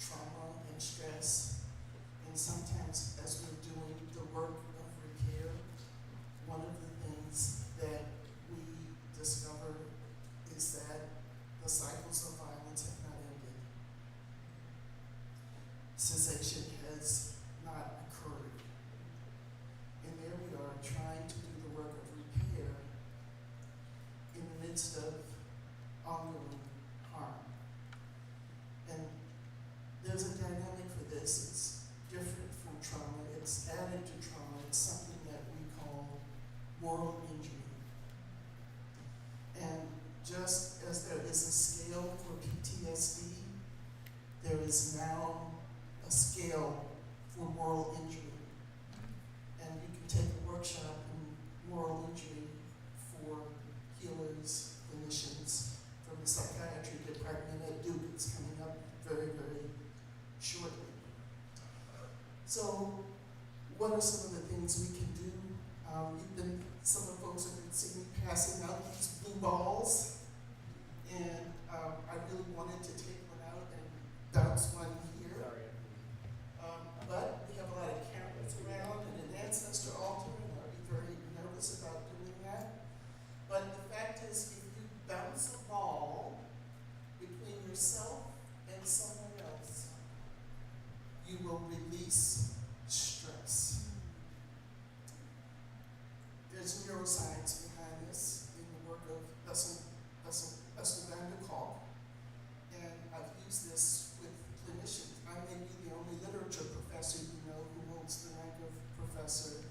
trauma and stress. And sometimes as we're doing the work of repair, one of the things that we discover is that the cycles of violence have not ended. Cessation has not occurred. And there we are trying to do the work of repair in the midst of ongoing harm. And there's a dynamic for this. It's different from trauma. It's added to trauma. It's something that we call moral injury. And just as there is a scale for PTSD, there is now a scale for moral injury. And you can take a workshop in moral injury for healers, clinicians from the psychiatry department at Duke. It's coming up very, very shortly. So, what are some of the things we can do? Some of the folks have been seeing me passing out these blue balls, and I really wanted to take one out and bounce one here. But we have a lot of cameras around and an ancestor altar, and I'd be very nervous about doing that. But the fact is, if you bounce a ball between yourself and someone else, you will release stress. There's neuroscience behind this in the work of Bessel van der Kolk, and I've used this with clinicians. I may be the only literature professor you know who holds the rank of professor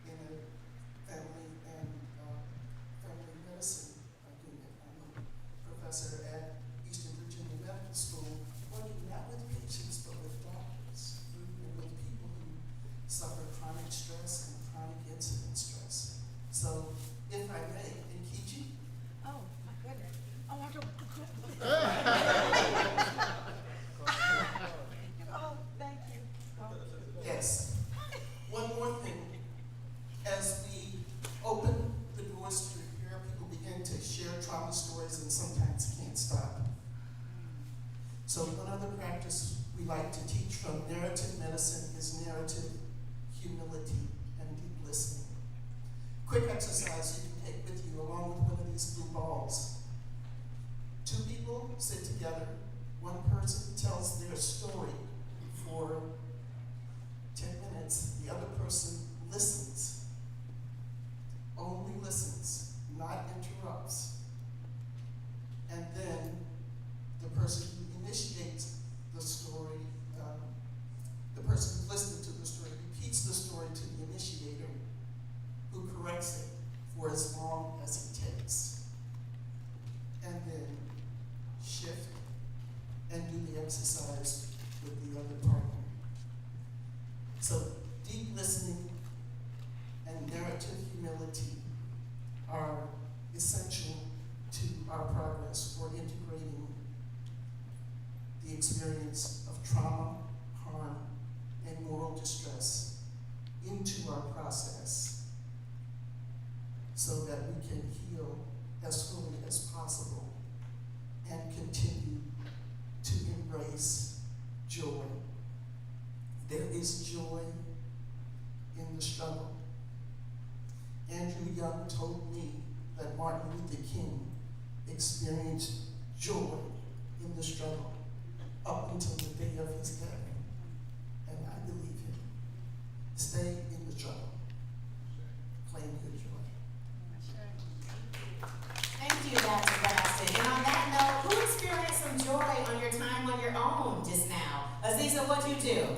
in a family and family medicine unit. I'm a professor at Eastern Virginia Medical School, working not with patients but with doctors, and with people who suffer chronic stress and chronic incident stress. So, if I may, in Kiji. Oh, my goodness. Oh, I don't. Oh, thank you. Oh. Yes. One more thing. As we open the doors to repair, people begin to share trauma stories and sometimes can't stop. So one other practice we like to teach from narrative medicine is narrative humility and deep listening. Quick exercise you can take with you along with one of these blue balls. Two people sit together. One person tells their story for 10 minutes. The other person listens. Only listens, not interrupts. And then the person who initiates the story, the person who's listening to the story repeats the story to the initiator, who corrects it for as long as it takes. And then shift and do the exercise with the other partner. So deep listening and narrative humility are essential to our progress for integrating the experience of trauma, harm, and moral distress into our process so that we can heal as fully as possible and continue to embrace joy. There is joy in the struggle. Andrew Young told me that Martin Luther King experienced joy in the struggle up until the day of his death. And I believe him. Stay in the struggle. Claim your joy. Thank you, Dr. Braxton. And on that note, who experienced some joy on your time on your own just now? Aziza, what'd you do?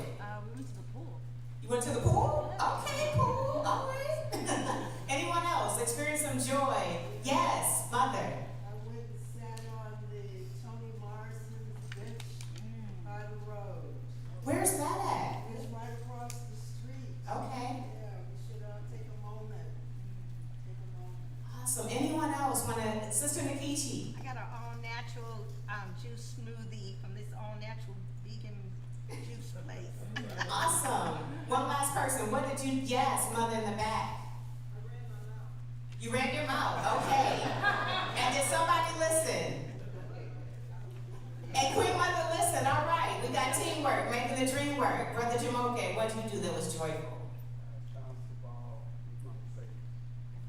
We went to the pool. You went to the pool? Okay, pool, all right. Anyone else experience some joy? Yes, mother. I went and sat on the Toni Morrison's bench by the road. Where's that at? It's right across the street. Okay. Yeah, we should take a moment. Take a moment. Awesome. Anyone else want to? Sister Nikichi. I got an all-natural juice smoothie from this all-natural vegan juice place. Awesome. One last person. What did you? Yes, mother in the back. You ran your mouth, okay. And did somebody listen? And Queen Mother listened, all right. we got teamwork, making the dream work. Brother Jamoke, what did you do that was joyful?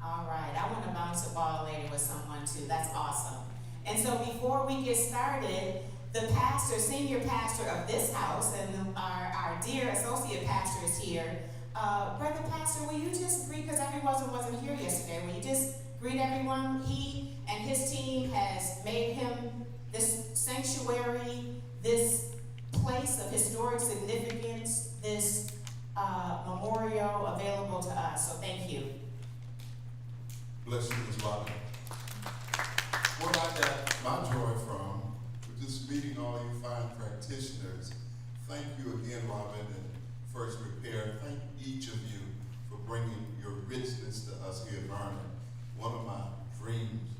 All right, I want to bounce a ball later with someone too. That's awesome. And so before we get started, the pastor, senior pastor of this house, and our dear associate pastor is here. Brother Pastor, will you just greet, because everyone wasn't here yesterday, will you just greet everyone? He and his team has made him this sanctuary, this place of historic significance, this memorial available to us. So thank you. Bless you, Ms. Robin. Where I got my joy from was just meeting all you fine practitioners. Thank you again, Robin, and First Repair. Thank each of you for bringing your richness to us here at Vernon. One of my dreams,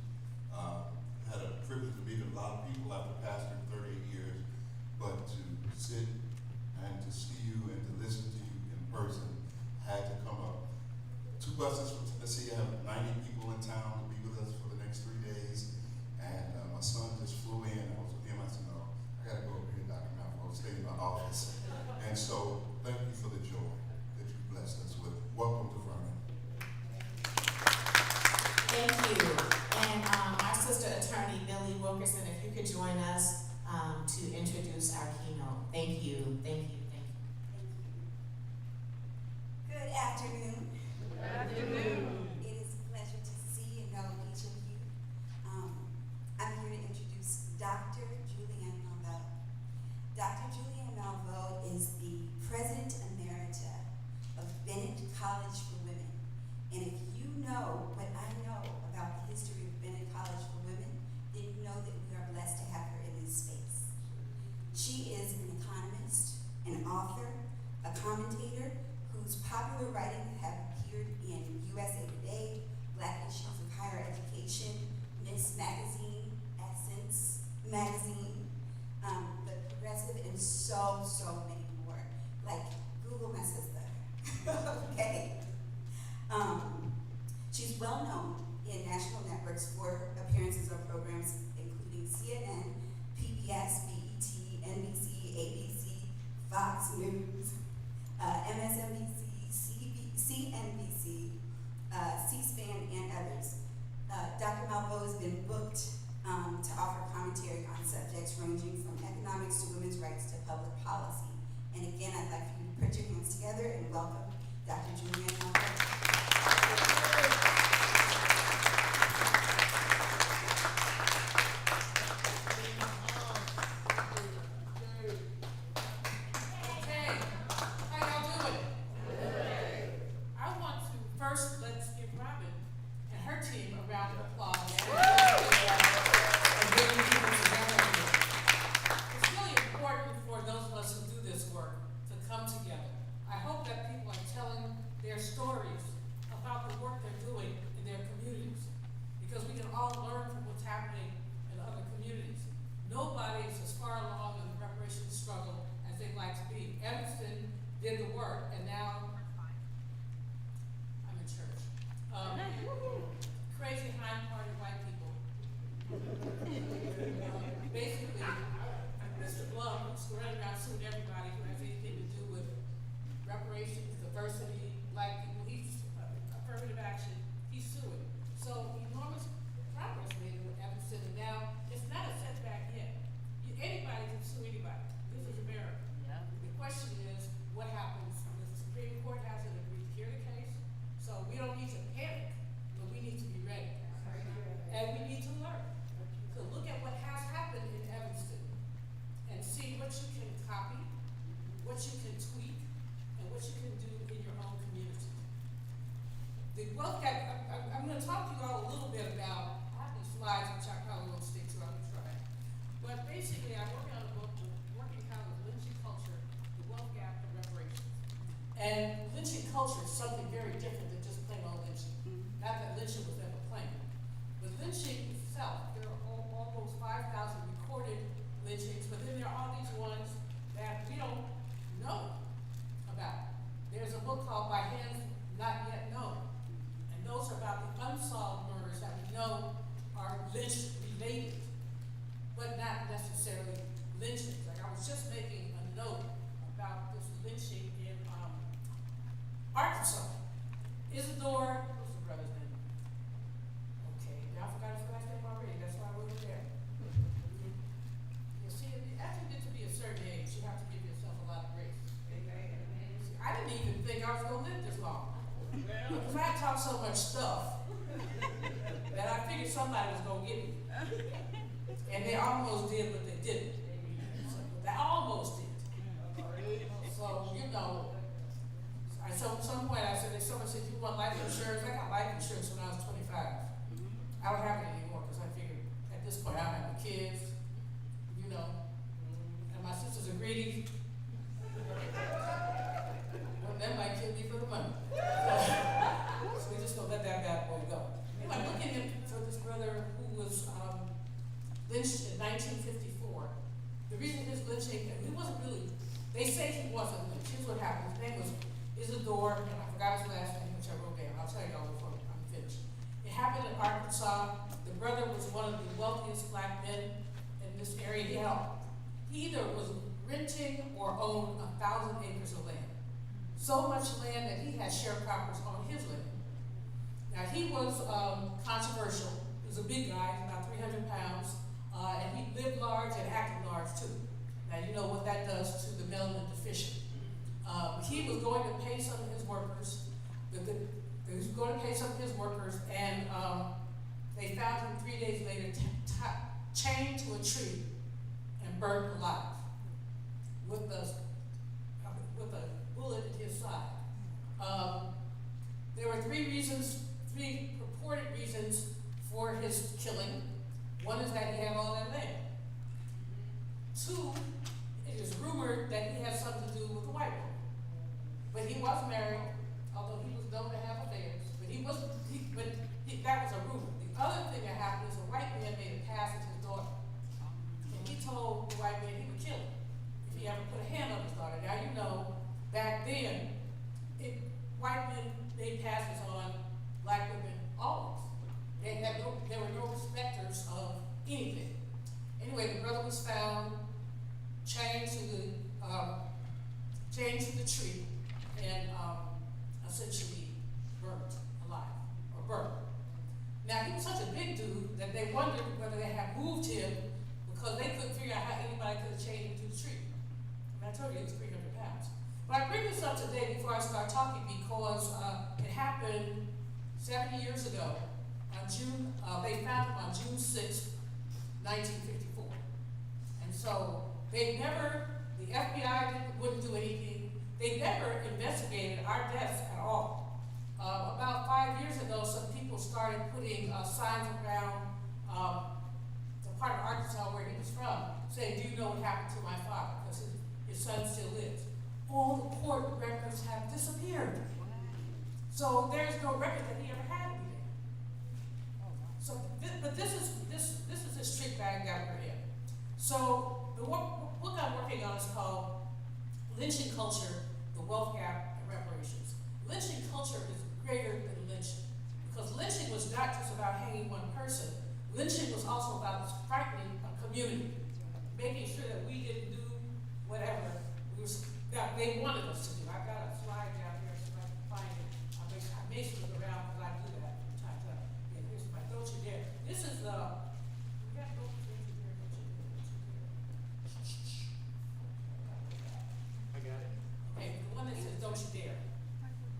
had a privilege to meet a lot of people after pastoring 38 years, but to sit and to see you and to listen to you in person had to come up. 2 buses from Tennessee. I have 90 people in town to be with us for the next 3 days. And my son just flew in. I was with him. I said, no, I got to go over here, Dr. Malcolm. I'll stay in my office. And so thank you for the joy that you blessed us with. Welcome to Vernon. Thank you. And our sister attorney, Billy Wilkerson, if you could join us to introduce our keynote. Thank you, thank you, thank you. Good afternoon. Good afternoon. It is a pleasure to see and know each of you. I'm here to introduce Dr. Julianne Malveaux. Dr. Julianne Malveaux is the President Emerita of Bennett College for Women. And if you know what I know about the history of Bennett College for Women, then you know that we are blessed to have her in this space. She is an economist, an author, a commentator whose popular writings have appeared in USA Today, Black Issues of Higher Education, Miss Magazine, Essence Magazine, The Progressive, and so many more. Like, Google my sister, okay? She's well known in national networks for her appearances on programs including CNN, PBS, BET, NBC, ABC, Fox News, MSNBC, CNBC, C-SPAN, and others. Dr. Malveaux has been booked to offer commentary on subjects ranging from economics to women's rights to public policy. And again, I'd like for you to put your hands together and welcome Dr. Julianne Malveaux. Did the work, and now I'm in church. Crazy, high-hearted white people. Basically, Mr. Blum, who's running around suing everybody who has anything to do with reparations, diversity, black people, he's affirmative action, he's suing. So enormous progress made with Evanston, and now it's not a setback yet. Anybody can sue anybody. This is America. Yeah. The question is, what happens? The Supreme Court hasn't agreed to hear the case, so we don't need to panic, but we need to be ready. And we need to learn. So look at what has happened in Evanston and see what you can copy, what you can tweak, and what you can do in your own community. The wealth gap, I'm going to talk to you all a little bit about, I have these slides which I probably won't stick to, I'm going to try. But basically, I'm working on a book, working kind of lynching culture, the wealth gap and reparations. And lynching culture is something very different than just plain old lynching. Not that lynching was ever planned. But lynching itself, there are almost 5,000 recorded lynchings, but then there are all these ones that we don't know about. There's a book called By Hands Not Yet Known. And those are about the unsolved murders that we know are lynch related, but not necessarily lynchings. Like I was just making Isidore, and I forgot his last name, which I wrote down, I'll tell you all before I'm finished. It happened in Arkansas. The brother was one of the wealthiest black men in this area. He either was renting or owned 1,000 acres of land. So much land that he had sharecroppers on his land. Now, he was controversial. He was a big guy, about 300 pounds, and he lived large and acted large too. Now, you know what that does to the melanin deficient. He was going to pay some of his workers, he was going to pay some of his workers, and they found him 3 days later chained to a tree and burned alive with a bullet in his side. There were three purported reasons for his killing. One is that he had all that land. Two, it is rumored that he had something to do with the white woman. But he was married, although he was known to have affairs. That was a rumor. The other thing that happened is a white man made a pass at his daughter. And he told the white man he would kill him if he ever put a hand on his daughter. Now you know, back then, white men made passes on black women always. There were no respecters of anything. Anyway, the brother was found chained to the tree and essentially burnt alive, or burned. Now, he was such a big dude that they wondered whether they had moved him because they couldn't figure out how anybody could have chained him to the tree. And I told you he was 300 pounds. But I bring this up today before I start talking because it happened 70 years ago. They found him on June 6, 1954. And so the FBI wouldn't do anything. They never investigated our deaths at all. About 5 years ago, some people started putting signs around the part of Arkansas where he was from, saying, "Do you know what happened to my father?" Because his son still lives. All the court records have disappeared. So there's no record that he ever had to be there. So, but this is this trick bag that we're in. So the book I'm working on is called Lynching Culture, the Wealth Gap, and Reparations. Lynching culture is greater than lynching, because lynching was not just about hanging one person. Lynching was also about frightening a community, making sure that we didn't do whatever that they wanted us to do. I've got a slide down here, so if I can find it. I may flip it around because I do that from time to time. Yeah, here's my don't you dare. This is the. We got don't you dare, don't you dare, don't you dare. I got it. Okay, the one that says don't you dare.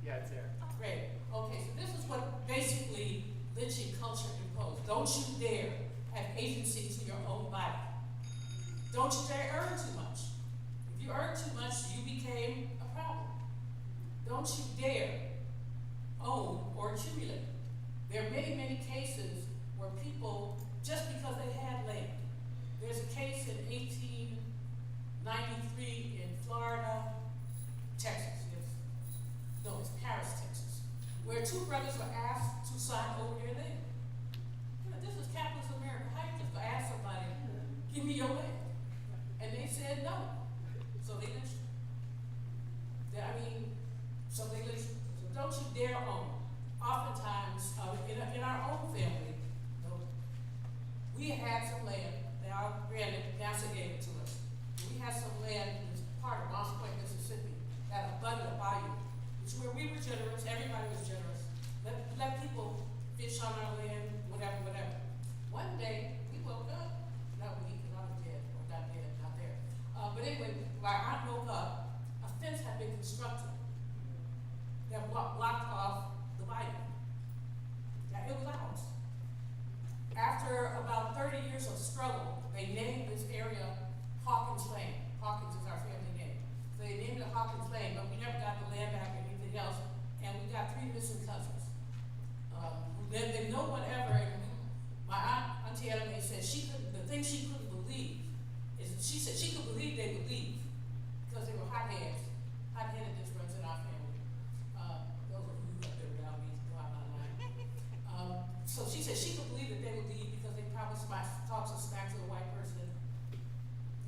Yeah, it's there. Great. Okay, so this is what basically lynching culture imposed. Don't you dare have agency to your own body. Don't you dare earn too much. If you earn too much, you became a problem. Don't you dare own or accumulate. There are many, many cases where people, just because they had land. There's a case in 1893 in Florida, Texas. It's Paris, Texas, where two brothers were asked to sign over their land. You know, this is capitalist America. How you just gonna ask somebody, give me your land? And they said no. So they lynched them. So they lynched them. So don't you dare own. Oftentimes, in our own family, we had some land. Now, granted, NASA gave it to us. We had some land in this part of Moss Point, Mississippi, that abundant bayou. It's where we were generous, everybody was generous. Let people fish on our land, whatever. One day, we woke up, not we, because I was dead, or not dead, not there. But anyway, my aunt woke up, a fence had been constructed that blocked off the bayou. Now, it was ours. After about 30 years of struggle, they named this area Hawkins Lane. Hawkins is our family name. So they named it Hawkins Lane, but we never got the land back or anything else, and we got 3 missing cousins. Then no one ever, and my Auntie Anna Mae said the thing she couldn't believe is she said she could believe they would leave because they were hotheads. Hot-headedness runs in our family. Those of you who have been around me know I'm not lying. So she said she could believe that they would leave because they probably talked some smack to the white person,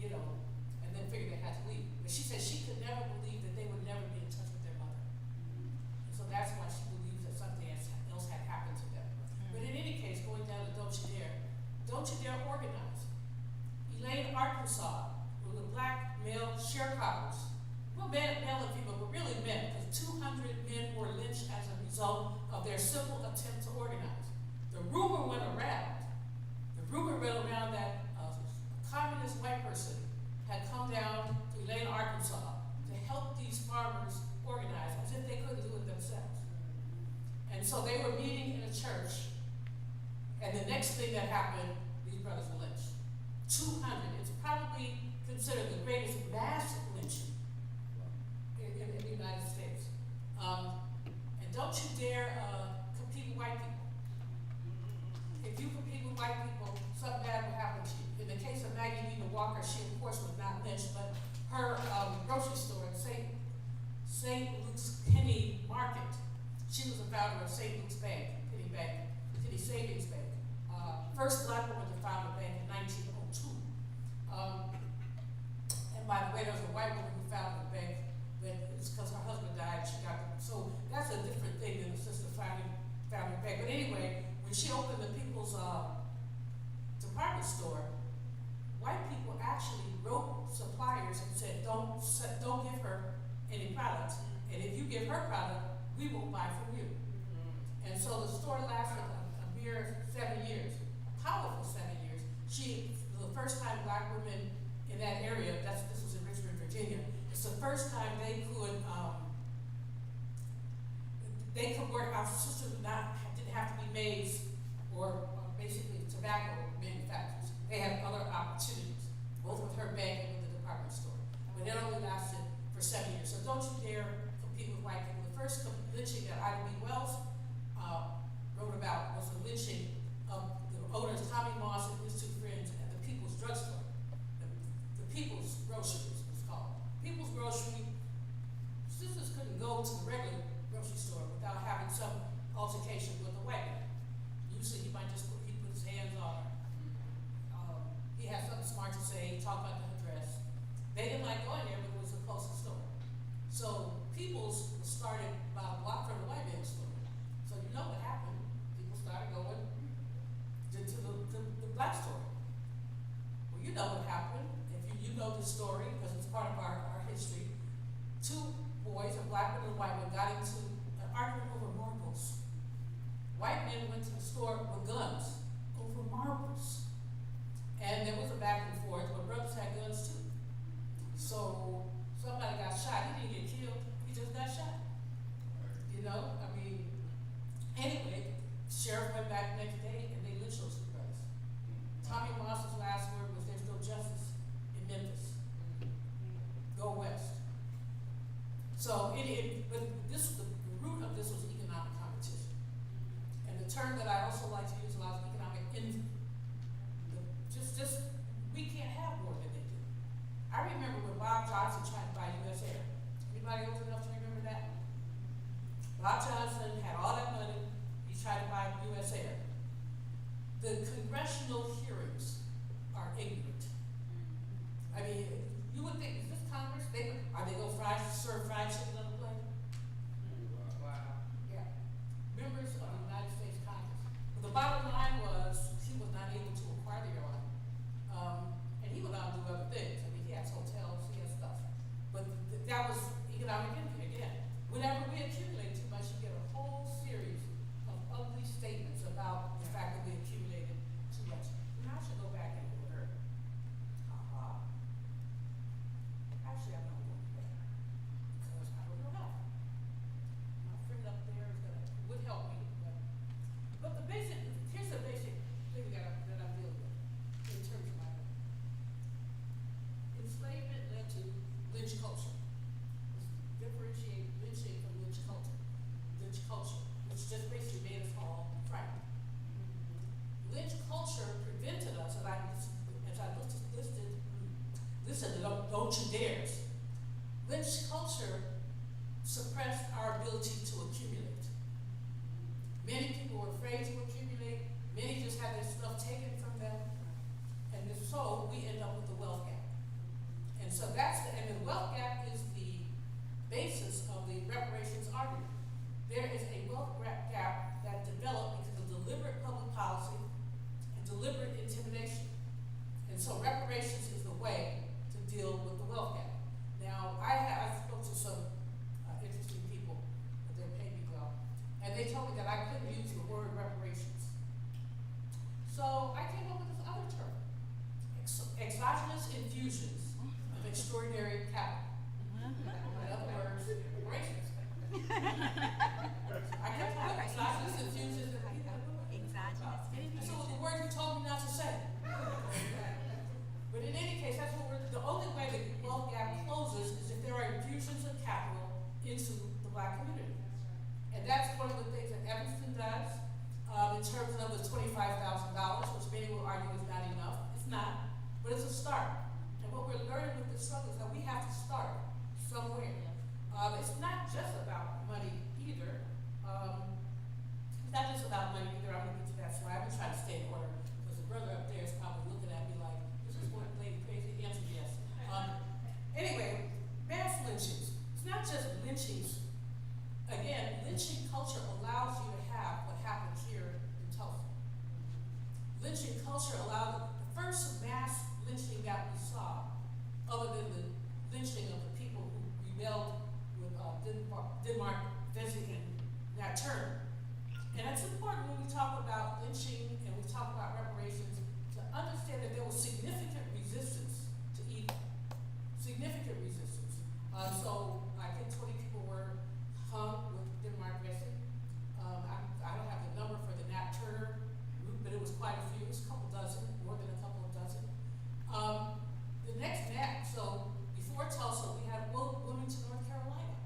and then figured they had to leave. But she said she could never believe that they would never be in touch with their mother. sharecroppers, well, male people, but really men, because 200 men were lynched as a result of their simple attempt to organize. The rumor went around that a communist white person had come down to Elaine, Arkansas to help these farmers organize as if they couldn't do it themselves. And so they were meeting in a church, and the next thing that happened, these brothers were lynched. 200. It's probably considered the greatest mass lynching in the United States. And don't you dare compete with white people. If you compete with white people, something bad will happen to you. In the case of Maggie Nina Walker, she of course was not lynched, but her grocery store at St. Luke's Penny Market, she was the founder of St. Luke's Bank, Penny Savings Bank. First black woman to found a bank in 1902. And by the way, there was a white woman who founded the bank, but it's because her husband died, she got it. So that's a different thing than the sister founding the bank. But anyway, when she opened the People's department store, white people actually wrote suppliers and said, don't give her any products, and if you give her product, we will buy from you. And so the store lasted a mere 7 years, a powerful 7 years. She was the first time black women in that area, this was in Richmond, Virginia, it's the first time they could work. Our sisters didn't have to be maids or basically tobacco manufacturers. They had other opportunities, both with her bank and with the department store. But it only lasted for 7 years. So don't you dare compete with white people. The first lynching that Ida B. Wells wrote about was the lynching of the owners Tommy Moss and his two friends at the People's Drugstore. The People's Grocery was called. People's Grocery. Sisters couldn't go to the regular grocery store without having some altercation with a white man. Usually he might just put his hands on her. He had something smart to say, talk about her dress. They didn't like going there, but it was the closest store. So People's was started about a block from the white man's store. So you know what happened. People started going to the black store. Well, you know what happened. If you know the story, because it's part of our history. Two boys, a black one and a white one, got into an argument over marbles. White men went to the store with guns over marbles. And there was a back and forth, but brothers had guns too. So somebody got shot. He didn't get killed, he just got shot. You know, I mean, anyway, sheriff went back the next day and they lynched those two brothers. Tommy Moss's last word was, "There's no justice in Memphis. Go west." So but this the root of this was economic competition. And the term that I also like to use a lot is economic envy. Just we can't have more than they do. I remember when Bob Johnson tried to buy U.S. Air. Anybody old enough to remember that? Bob Johnson had all that money. He tried to buy U.S. Air. The congressional hearings are ignorant. I mean, you would think, is this Congress? Are they going to serve fried chicken on the plate? Wow. Yeah. Members of the United States Congress. But the bottom line was he was not able to acquire the airline. And he went on to do other things. I mean, he has hotels, he has stuff. But that was economic envy again. Whenever we accumulate too much, you get a whole series of ugly statements about the fact that we accumulated too much. And I should go back and order. Actually, I'm not going back because I don't know how. My friend up there would help me, but here's the basic thing that I'm dealing with in terms of my life. Enslavement led to lynch culture. Let's differentiate lynching from lynch culture. Lynch culture, which just basically made us all frightened. Lynch culture prevented us, as I listed, don't you dares. Lynch culture suppressed our ability to accumulate. Many people were afraid to accumulate. Many just had their stuff taken from them. And so we end up with the wealth gap. And so and the wealth gap is the basis of the reparations argument. There is a wealth gap that developed because of deliberate public policy and deliberate intimidation. And so reparations is the way to deal with the wealth gap. black community. And that's one of the things that Evanston does, in terms of the $25,000, which many will argue is not enough. It's not, but it's a start. And what we're learning with this struggle is that we have to start somewhere. It's not just about money either. It's not just about money either. I'm gonna get to that slide. I'm trying to stay in order because the brother up there is probably looking at me like, "This is one lady crazy." The answer is yes. Anyway, mass lynchings. It's not just lynchings. Again, lynching culture allows you to have what happened here in Tulsa. Lynching culture allowed the first mass lynching that we saw, other than the lynching of the people who rebelled with Denmark, Vesey, and Nat Turner. And it's important when we talk about lynching and we talk about reparations to understand that there was significant resistance to evil. Significant resistance. So I think 20 people were hung with Denmark, Vesey. I don't have the number for the Nat Turner group, but it was quite a few. It was a couple dozen, more than a couple of dozen. The next map, so before Tulsa, we had Wilmington, North Carolina,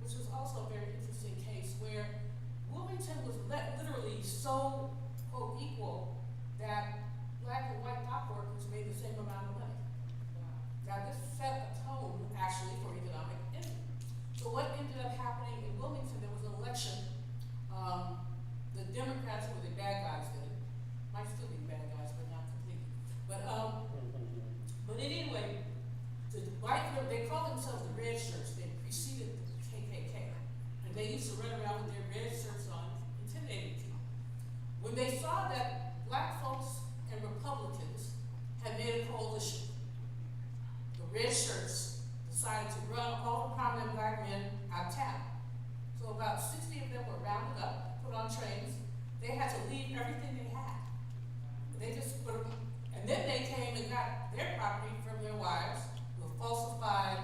which was also a very interesting case where Wilmington was literally so, quote, equal that black and white dock workers made the same amount of money. Now this set a tone, actually, for economic envy. So what ended up happening in Wilmington, there was an election. The Democrats were the bad guys then. Might still be bad guys, but not completely. But anyway, the white, they called themselves the red shirts. They preceded the KKK. And they used to run around with their red shirts on, intimidating people. When they saw that black folks and Republicans had made a coalition, the red shirts decided to run all the prominent black men out of town. So about 60 of them were rounded up, put on trains. They had to leave everything they had. They just put them, and then they came and got their property from their wives with falsified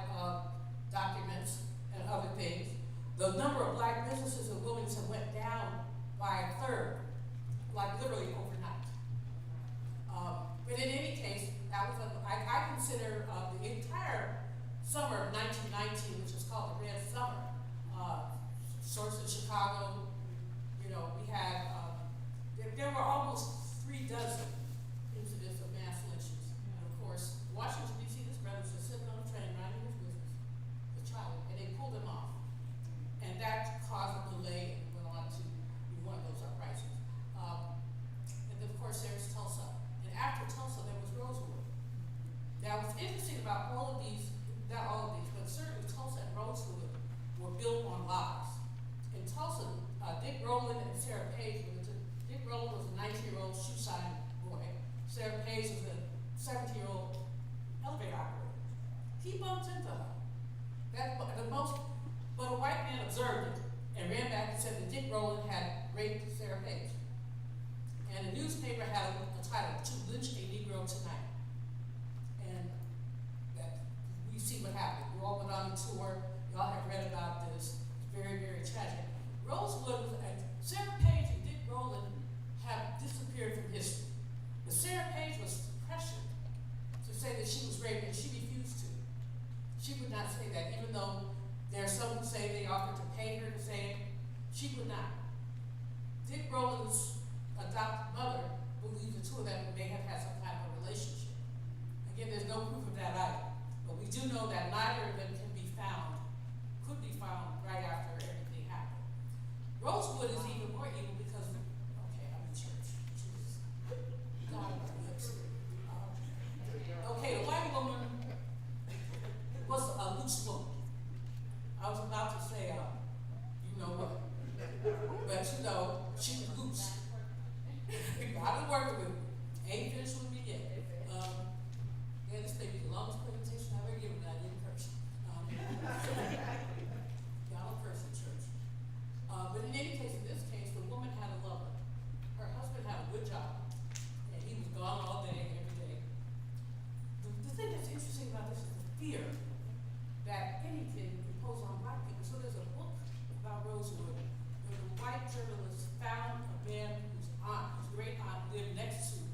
documents and other things. The number of black businesses in Wilmington went down by a third, like literally overnight. But in any case, that was I consider the entire summer of 1919, which is called the Red Summer. Source in Chicago, we had, there were almost 3 dozen incidents of mass lynchings. And of course, Washington, D.C., this brother's just sitting on a train minding his business, the child, and they pulled him off. And that caused a delay and went on to be one of those uprisings. And then, of course, there's Tulsa. And after Tulsa, there was Rosewood. Now, what's interesting about all of these, not all of these, but certainly Tulsa and Rosewood were built on lies. In Tulsa, Dick Rowland and Sarah Page, Dick Rowland was a 19-year-old shoe shine boy. Sarah Page was a 17-year-old elevator operator. He bumped into her. But a white man observed it and ran back and said that Dick Rowland had raped Sarah Page. And the newspaper had a title, "To Lynch a Negro Tonight." And that we see what happened. We all went on the tour. Y'all have read about this. It's very, very tragic. Rosewood was, Sarah Page and Dick Rowland have disappeared from history. But Sarah Page was pressured to say that she was raped, and she refused to. She would not say that, even though there are some who say they offered to pay her to say it. She would not. Dick Rowland's adopted mother believes the two of them may have had some kind of a relationship. Again, there's no proof of that either. But we do know that neither of them could be found right after everything happened. Rosewood is even more evil because, okay, I'm in church. Jesus. God, okay, the white woman was a loose woman. I was about to say, you know what? But she was loose. God was working with me. Ain't finished with me yet. Yeah, this may be the longest presentation I've ever given that I didn't curse. Y'all don't curse in church. But in any case, in this case, the woman had a lover. Her husband had a good job, and he was gone all day, every day. The thing that's interesting about this is the fear that anything imposed on black people. So there's a book about Rosewood where the white journalist found a man whose great aunt lived next to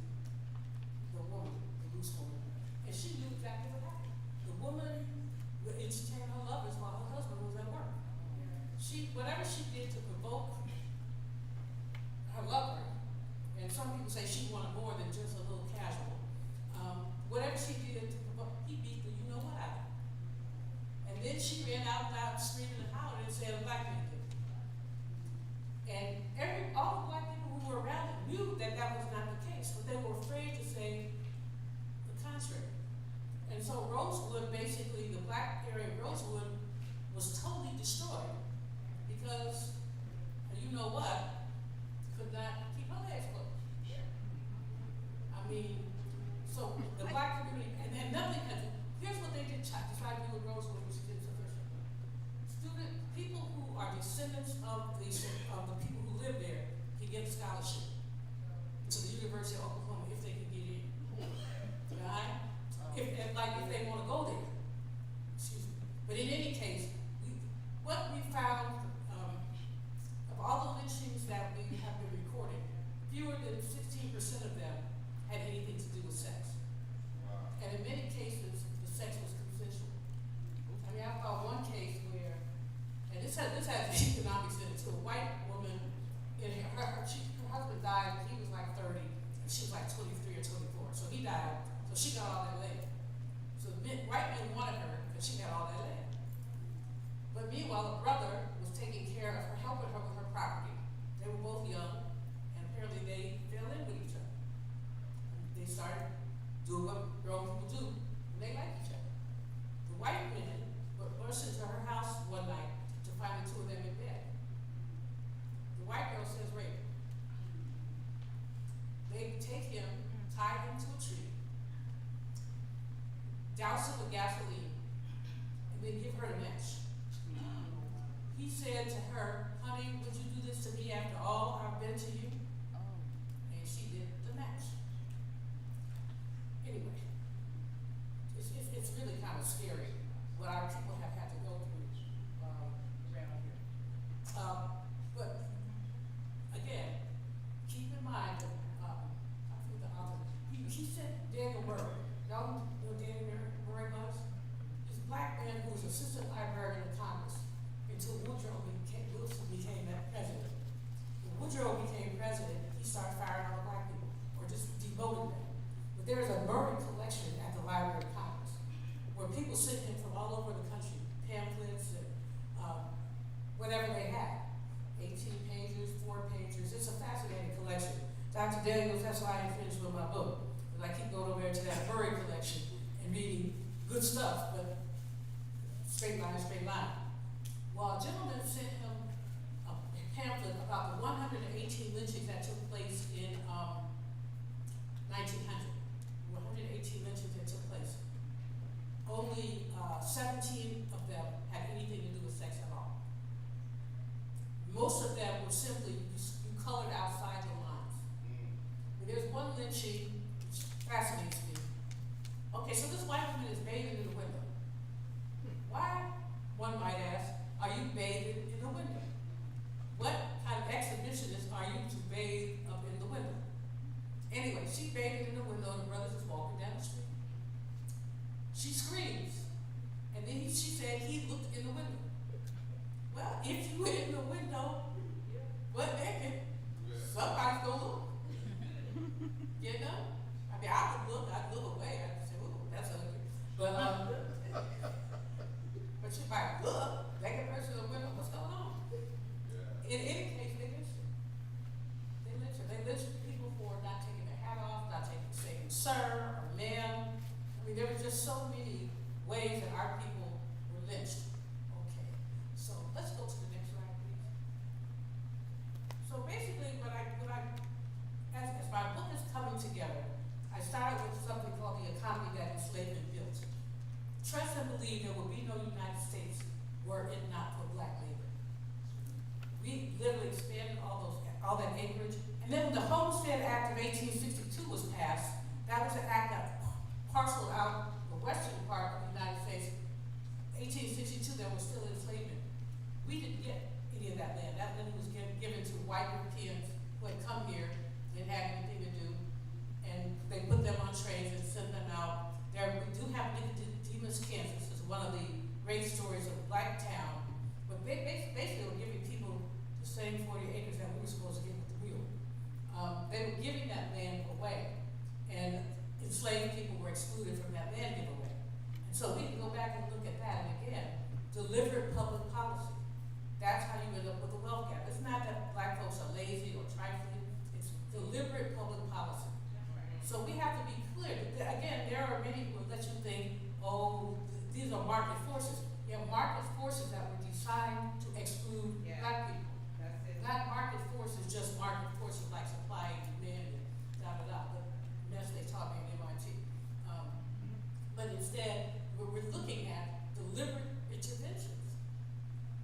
the woman, the loose woman, and she knew exactly what happened. The woman would entertain her lovers while her husband was at work. And then she ran out loud screaming and hollering and said a black man did it. And all the black people who were around it knew that that was not the case, but they were afraid to say the contrary. And so Rosewood, basically, the black area of Rosewood was totally destroyed because, you know what, could not keep her legs closed. I mean, so the black community, and nothing has, here's what they did decide to do with Rosewood, which is insufficient. People who are descendants of the people who live there can get a scholarship to the University of Oklahoma if they can get in. Right? If they want to go there. Excuse me. But in any case, what we found, of all the lynchings that we have been recording, fewer than 16% of them had anything to do with sex. Wow. And in many cases, the sex was consensual. I mean, I found one case where, and this has economics in it too. A white woman, her husband died, he was like 30, and she was like 23 or 24. So he died, so she got all that land. So white men wanted her, because she got all that land. But meanwhile, a brother was taking care of her, helping her with her property. They were both young, and apparently they fell in with each other. They started doing what grown people do, and they like each other. The white men burst into her house one night to find the two of them in bed. The white girl says rape. They take him, tie him to a tree, douse him with gasoline, and then give her the match. He said to her, honey, would you do this to me after all I've been to you? And she did the match. Anyway, it's really kind of scary what our people have had to go through around here. But again, keep in mind that I think the author, he said Daniel Murray. Y'all know who Daniel Murray was? He's a black man who was assistant librarian of Congress until Wilson became president. When Woodrow became president, he started firing all the black people, or just demoting them. But there is a Murray collection at the Library of Congress, where people sent him from all over the country, pamphlets and whatever they had, 18 pages, 4 pages. It's a fascinating collection. Dr. Daniels, that's why I ain't finished with my book, because I keep going over there to that Murray collection and reading good stuff, but straight line. Well, a gentleman sent him a pamphlet about the 118 lynchings that took place in 1900. 118 lynchings that took place. Only 17 of them had anything to do with sex at all. Most of them were simply, you colored outside the lines. And there's one lynching which fascinates me. Okay, so this white woman is bathing in the window. Why, one might ask, are you bathing in the window? What kind of exhibitionist are you to bathe up in the window? Anyway, she bathed in the window and the brothers is walking down the street. She screams. And then she said he looked in the window. Well, if you were in the window, butt naked, somebody's gonna look. You know? I mean, I would look, I'd look away, I'd say, ooh, that's ugly. But you might look, naked person in the window, what's going on? In any case, they lynched her. They lynched people for not taking their hat off, not saying sir or ma'am. I mean, there were just so many ways that our people were lynched. Okay, so let's go to the next slide, please. So basically, as my book is coming together, I started with something called the economy that enslavement built. Trust and believe there will be no United States were it not for black labor. We literally expanded all that acreage. And then when the Homestead Act of 1862 was passed, that was an act that parceled out the western part of the United States. 1862, there was still enslavement. We didn't get any of that land. That land was given to white Europeans who had come here, didn't have anything to do, and they put them on trains and sent them out. We do have Nicodemus, Kansas, is one of the great stories of a black town, but basically we're giving people the same 40 acres that we were supposed to give with the wheel. They were giving that land away, and enslaved people were excluded from that land giveaway. And so we can go back and look at that, and again, forces. You have market forces that were designed to exclude Yeah. black people. That's it. Not market forces, just market forces like supply and demand and da-da-da, the mess they taught me at MIT. But instead, we're looking at deliberate interventions,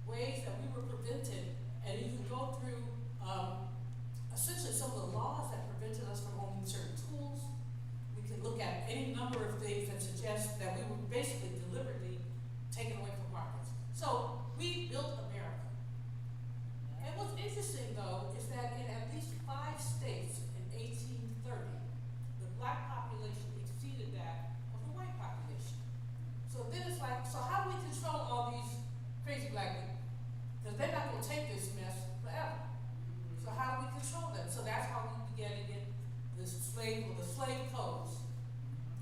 ways that we were prevented, and you can go through, essentially some of the laws that prevented us from owning certain tools. We can look at any number of things that suggest that we were basically deliberately taken away from markets. So, we built America. And what's interesting though is that in at least 5 states in 1830, the black population exceeded that of the white population. So then it's like, so how do we control all these crazy black people? Because they're not gonna take this mess forever. So how do we control them? So that's how we began to get the slave codes.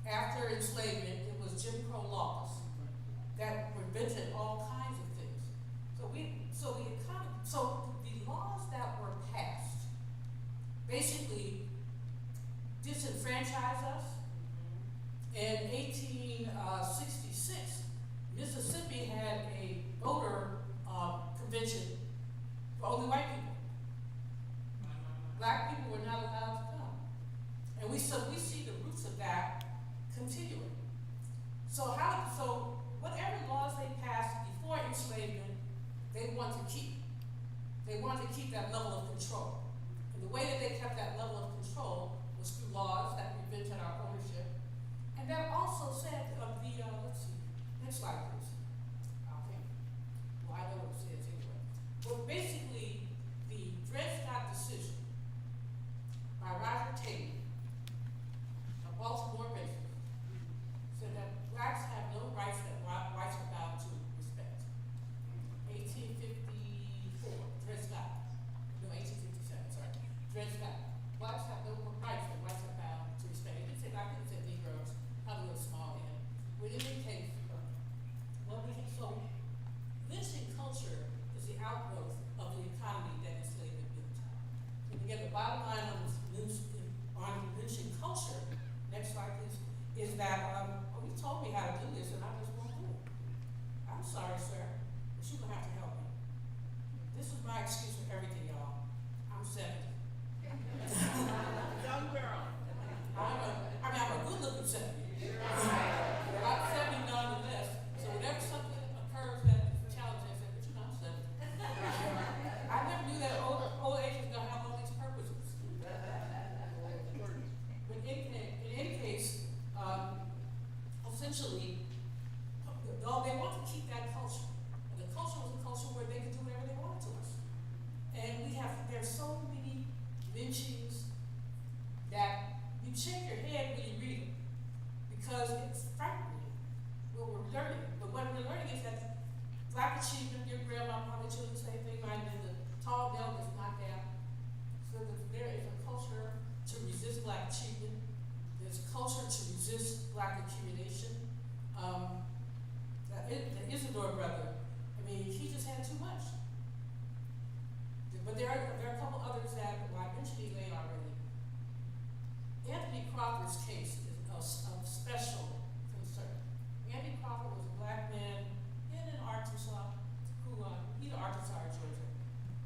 After enslavement, it was Jim Crow laws that prevented all kinds of things. So the laws that were passed basically disenfranchised us. In 1866, Mississippi had a voter convention for only white people. Black people were not allowed to come. And we see the roots of that continuing. So whatever laws they passed before enslavement, they want to keep. They wanted to keep that level of control. And the way that they kept that level of control was through laws that prevented our ownership. And that also said of the, let's see, next slide please. Okay. Well, I know what it says anyway. But basically, the Dred Scott decision by Roger Tate, a Baltimore basis, said that blacks have no rights that whites are bound to respect. 1854, Dred Scott. No, 1857, sorry. Dred Scott. Blacks have no rights that whites are bound to respect. It didn't say black, it said Negroes, probably a small end. But in any case, so lynching culture is the outgrowth of the economy that enslavement built. And again, the bottom line on lynching culture, next slide please, is that, you told me how to do this and I just won't do it. I'm sorry, sir, but you're gonna have to help me. This is my excuse for everything, y'all. I'm 70. Young girl. I'm a good looking 70. But I'm 70 nonetheless, so whenever something occurs that challenges, I say, but you know, I'm 70. I never knew that old age was gonna have all these purposes. But in any case, essentially, they want to keep that culture. And the culture was a culture where they could do whatever they wanted to us. And there's so many lynchings that you shake your head when you read it. Because it's frightening what we're learning. But what we're learning is that black achievement, your grandma probably told the same thing, mine did, the tall bell is knocked down. So that there is a culture to resist black achievement. There's a culture to resist black accumulation. The Isidore brother, I mean, he just had too much. But there are a couple others that, well, I mentioned Elaine already. Anthony Crawford's case is of special concern. Anthony Crawford was a black man in Arkansas, who, either Arkansas or Georgia,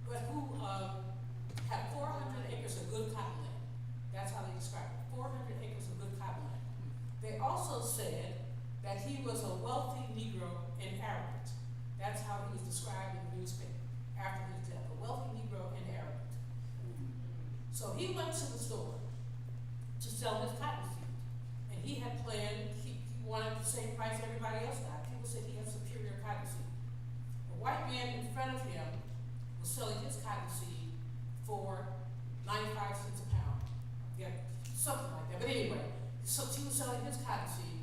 but who had 400 acres of good cotton land. That's how they described it, 400 acres of good cotton land. They also said that he was a wealthy Negro and arrogant. That's how he was described in the newspaper after his death, a wealthy Negro and arrogant. So he went to the store to sell his cotton seed. And he had planned, he wanted the same price everybody else got. People said he had superior cotton seed. A white man in front of him was selling his cotton seed for 95 cents a pound. Yeah, something like that. But anyway, so he was selling his cotton seed.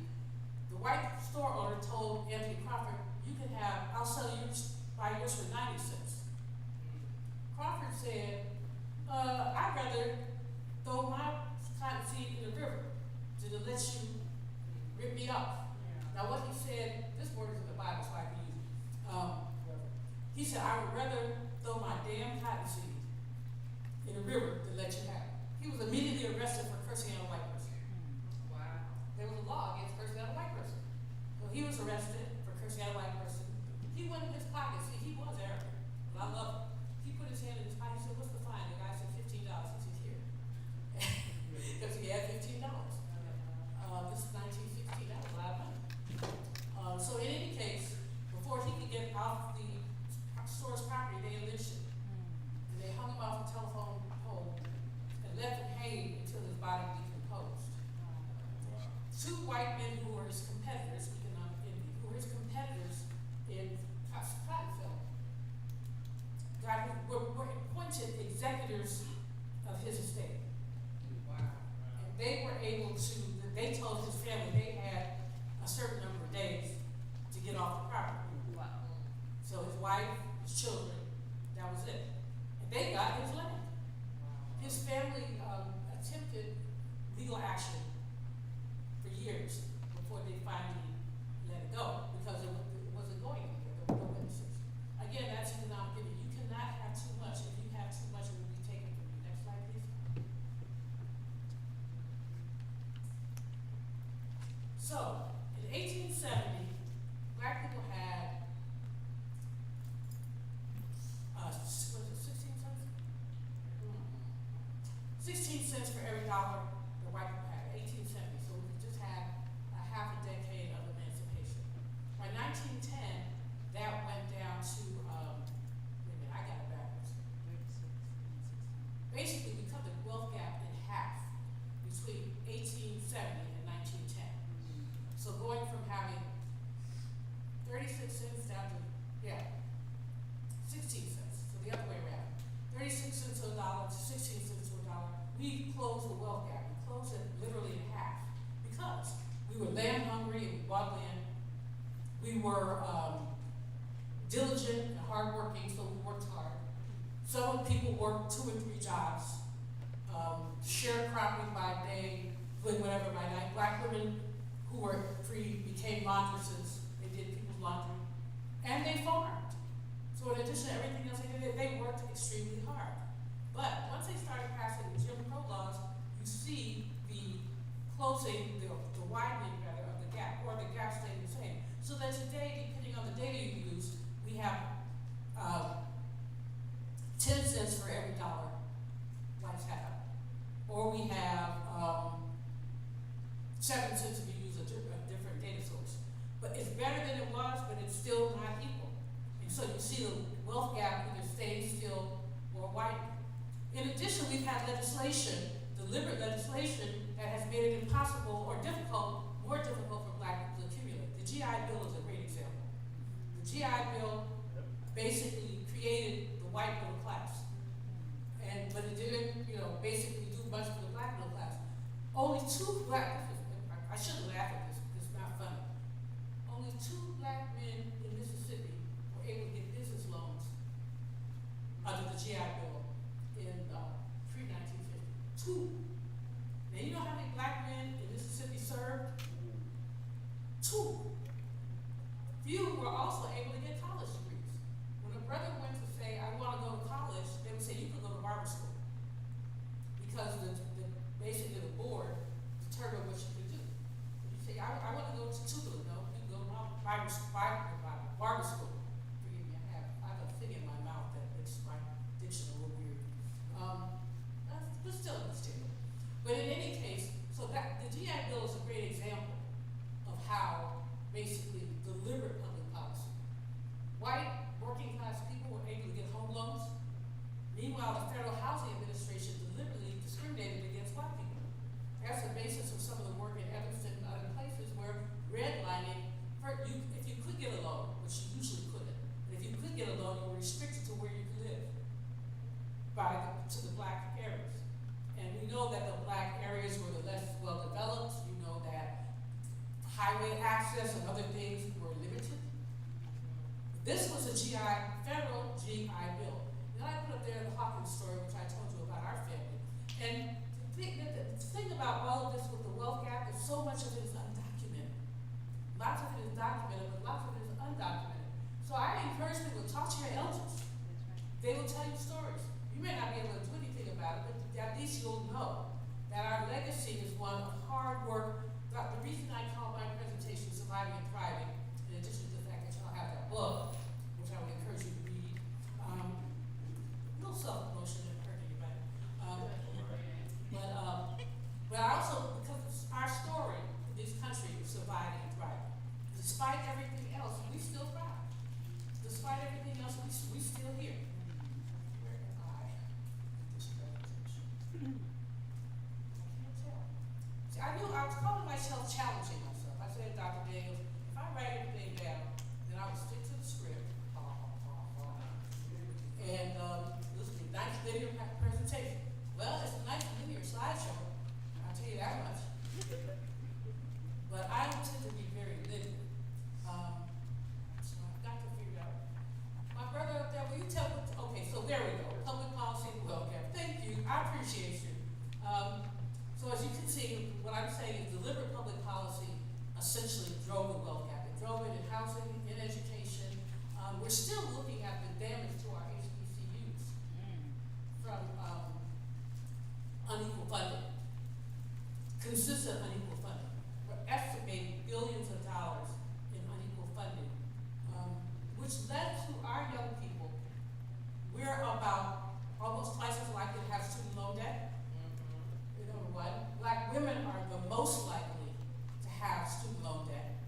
The white store owner told Anthony Crawford, you can have, I'll sell yours, buy yours for 90 cents. Crawford said, I'd rather throw my cotton seed in the river than to let you rip me off. Now what he said, this word is in the Bible so I can use it. He said, I would rather throw my damn cotton seed in the river than let you have it. He was immediately arrested for cursing at a white person. Wow. There was a law against cursing at a white person. So he was arrested for course, he had a white person. He went in his pocket, see, he was arrogant, but I love him. He put his hand in his pocket, he said, what's the fine? The guy said $15. He said, here. Because he had $15. This is 1916, that was a lot of money. So in any case, before he could get off the store's property, they lynched him. And they hung him off a telephone pole and left him hanging until his body decomposed. Two white men who were his competitors, who were his competitors in Platteville, were appointed executors of his estate. And they were able to, they told his family they had a certain number of days to get off the property. Wow. So his wife, his children, that was it. And they got his land. His family attempted legal action for years before they finally let it go because it wasn't going anywhere. There were no witnesses. Again, that's economic giving. You cannot have too much. If you have too much, it will be taken from you. Next slide, please. So, in 1870, black people had, was it 16 cents? 16 cents for every dollar the white people had, 1870. So we just had a half a decade of emancipation. By 1910, that went down to, wait a minute, I got it backwards. Basically, we cut the wealth gap in half between 1870 and 1910. So going from having 36 cents down to, 16 cents. So the other way around. 36 cents to a dollar to 16 cents to a dollar. We closed the wealth gap. We closed it literally in half because we were land hungry and we bought land. We were diligent and hardworking, so we worked hard. Some people worked 2 and 3 jobs, sharecropping by day, doing whatever by night. Black women who were free became laundresses. They did people's laundry. And they farmed. So in addition to everything else they did, they worked extremely hard. But once they started passing the Jim Crow laws, you see the closing, the widening rather, of the gap, or the gap staying the same. So that today, depending on the data you use, we have 10 cents for every dollar whites have. Or we have 7 cents if you use a different data source. But it's better than it was, but it's still not equal. And so you see the wealth gap either staying still or widening. In addition, we've had legislation, deliberate legislation, that has made it impossible or difficult, more difficult for black people to accumulate. The GI Bill is a great example. The GI Bill basically created the white middle class. But it didn't, basically do much for the black middle class. Only 2 black, I shouldn't laugh at this, it's not funny. Only 2 black men in Mississippi were able to get business loans under the GI Bill in pre-1950. 2. Now you know how many black men in Mississippi served? 2. Few were also able to get college degrees. When a brother went to say, I want to go to college, they would say, you could go to barber school. Because basically the board determined what you could do. If you say, I want to go to Tupelo, no, you can go to barber school. Forgive me, I have a thing in my mouth that makes my diction a little weird. But still understandable. But in any case, so that the GI Bill is a great example of how basically deliberate public policy. White working class people were able to get home loans. Meanwhile, the Federal Housing Administration deliberately discriminated against black people. That's the basis of some of the work in Evanston and other places where redlining, if you could get a loan, which you usually couldn't, but if you could get a loan, you were restricted to where you could live to the black areas. And we know that the black areas were the less well developed. You know that highway access and other things were limited. This was a federal GI Bill. Then I put up there the Hawkins story, which I told you about our family. And the thing about all of this with the wealth gap is so much of it is undocumented. Lots of it is documented, but lots of it is undocumented. So I encourage people to talk to your elders. They will tell you stories. You may not be able to do anything about it, but at least you'll know that our legacy is one of hard work. The reason I call my presentation Surviving and Thriving, in addition to the fact we still here. Where am I? This presentation. I can't tell. See, I knew I was calling myself challenging myself. I said, Dr. Daniels, if I write everything down, then I will stick to the script. And this will be a nice linear presentation. Well, it's a nice linear slideshow, I'll tell you that much. But I tend to be very linear. So I've got to figure it out. My brother up there, will you tell me? Okay, so there we go. Public policy and welfare. Thank you. I appreciate you. So as you can see, what I'm saying is deliberate public policy essentially drove the wealth gap. It drove it in housing, in education. We're still looking at the damage to our HBCUs from unequal funding, consistent unequal funding. We're estimating billions of dollars in unequal funding, which led to our young people. We're about almost twice as likely to have student loan debt. Number one, Black women are the most likely to have student loan debt.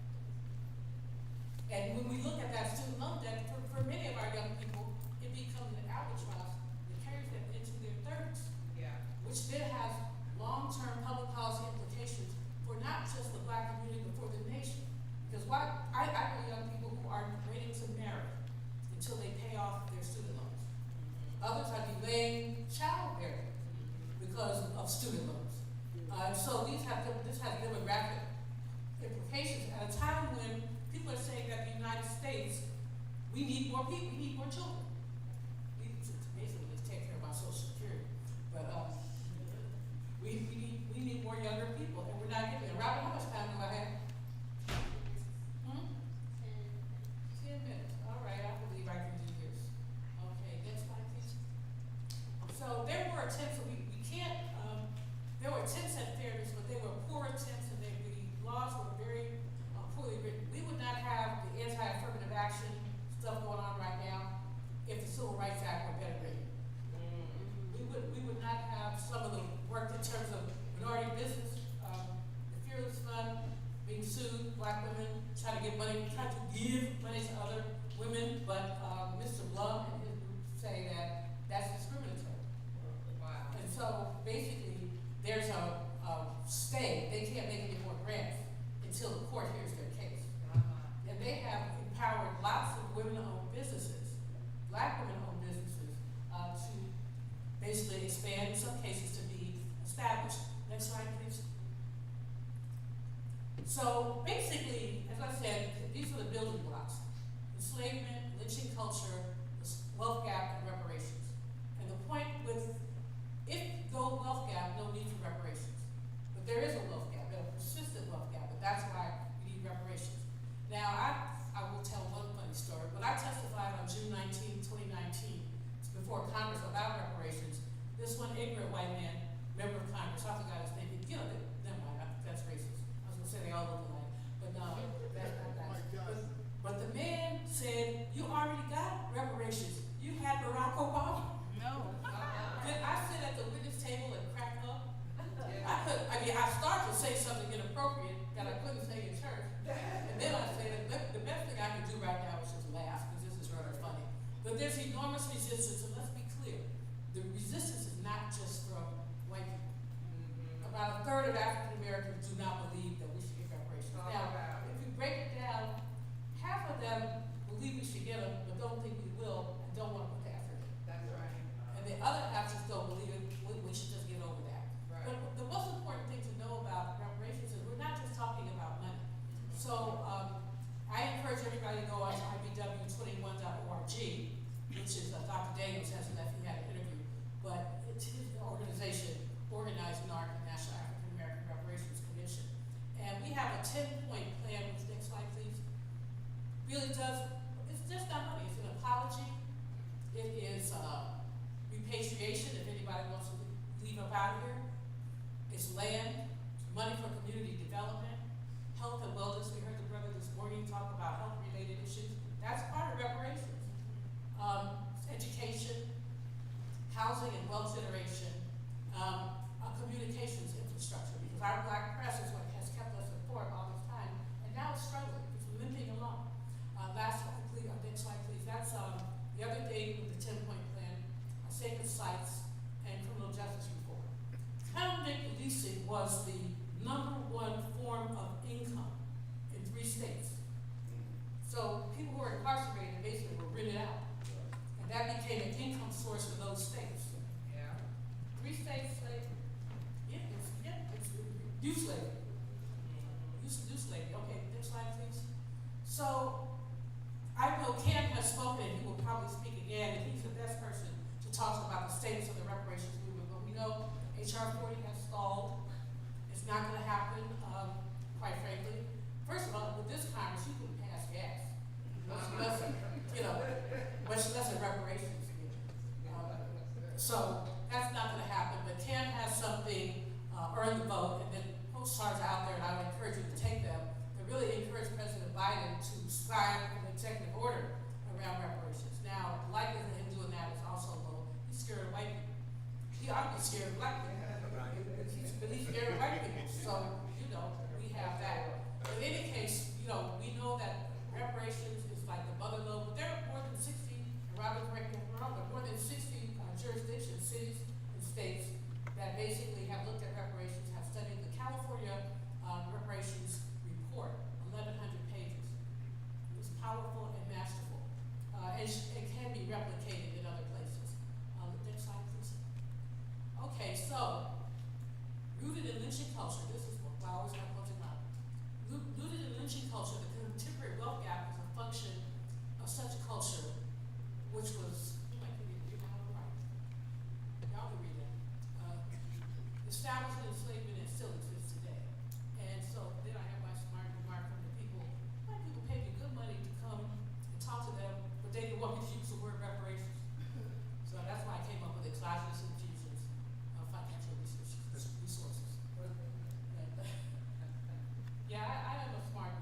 And when we look at that student loan debt, for many of our young people, it becomes an albatross that carries them into their 30s. Yeah. Which then has long-term public policy implications for not just the Black community, but for the nation. Because I know young people who are waiting to marry until they pay off their student loans. Others are delaying childbearing because of student loans. So this has demographic implications at a time when people are saying that the United States, we need more people, we need more children. We need to basically just take care of our Social Security. But we need more younger people, and we're not getting it. Robin, how much time do I have? 10 minutes. All right, I believe I can do this. Okay, next slide, please. So there were attempts, so we can't, there were attempts at fairness, but they were poor attempts, and the laws were very poorly written. We would not have the anti-affirmative action stuff going on right now if the Civil Rights Act were better written. We would not have some of the work in terms of minority business, the Fearless Fund being sued, Black women trying to give money to other women, but Mr. Blum and his group say that that's discriminatory. Wow. And so basically, there's a stay. They can't make any more grants until the court hears their case. And they have empowered lots of women-owned businesses, Black women-owned businesses, to basically expand, in some cases, to be established. Next slide, please. So basically, as I said, these are the building blocks: enslavement, lynching culture, the wealth gap, and reparations. And the point with, if no wealth gap, no need for reparations. But there is a wealth gap, a persistent wealth gap, but that's why we need reparations. Now, I will tell one funny story. When I testified on June 19, 2019, before Congress about reparations, this one ignorant white man, member of Congress, I forgot his name, never mind, that's racist. I was gonna say they all look alike, but no, that's not that. But the man said, you already got reparations. You had Barack Obama. No. Did I sit at the witness table and crack up? I started to say something inappropriate that I couldn't say in church. And then I said, the best thing I can do right now is just laugh, because this is rather funny. But there's enormous resistance, and let's be clear. The resistance is not just from white people. About a third of African Americans do not believe that we should get reparations. Now, if you break it down, half of them believe we should get them, but don't think we will, and don't want to put the effort in. That's right. And the other half just don't believe it, we should just get over that. Right. But the most important thing to know about reparations is we're not just talking about money. So I encourage everybody to go on to IBW21.org, which is Dr. Daniels hasn't left, he had an interview, but it's his organization organized NARC, National African American Reparations Commission. And we have a 10-point plan, which next slide please, really does, it's just not money, it's an apology, it is repatriation, if anybody wants to leave up out of here, it's land, money for community development, health and wellness. We heard the brother this morning talk about health-related issues. That's part of reparations. Education, housing and wealth generation, communications infrastructure, because our Black press is what has kept us informed all this time, and now it's struggling. It's limping along. Next slide, please. That's the other was the #1 form of income in 3 states. So people who were incarcerated basically were rented out. And that became an income source for those states. Yeah. 3 states, it's youth slavery. Youth slavery. Okay, next slide, please. So I know Cam has spoken, and he will probably speak again, and he's the best person to talk about the status of the reparations movement. But we know HR 40 has stalled. It's not going to happen, quite frankly. First of all, with this Congress, you can pass gas. Much less, much less in reparations. So that's not going to happen. But Cam has something, earn the vote, and then postcards are out there, and I would encourage you to take them. They really encourage President Biden to sign an executive order around reparations. Now, the likelihood of him doing that is also low. He's scared of white people. I'd be scared of black people. But he's scared of white people. So, we have that. But in any case, we know that reparations is like the mother lode, but there are more than 60, and Robert, correct me if I'm wrong, but more than 60 jurisdictions, cities, and states that basically have looked at reparations, have studied the California reparations report, 1,100 pages. It's powerful and masterful, and it can be replicated in other places. Next slide, please. Okay, so rooted in lynching culture, this is what I always have closing out. Rooted in lynching culture, the contemporary wealth gap is a function of such a culture, which was, you might think you know, right? Y'all can read that. Established enslavement and still exists today. And so then I have my smart remark from the people. White people paid me good money to come and talk to them, but they didn't want me to use the word reparations. So that's why I came up with exogenous infusions of financial resources. Yeah, I am a smart,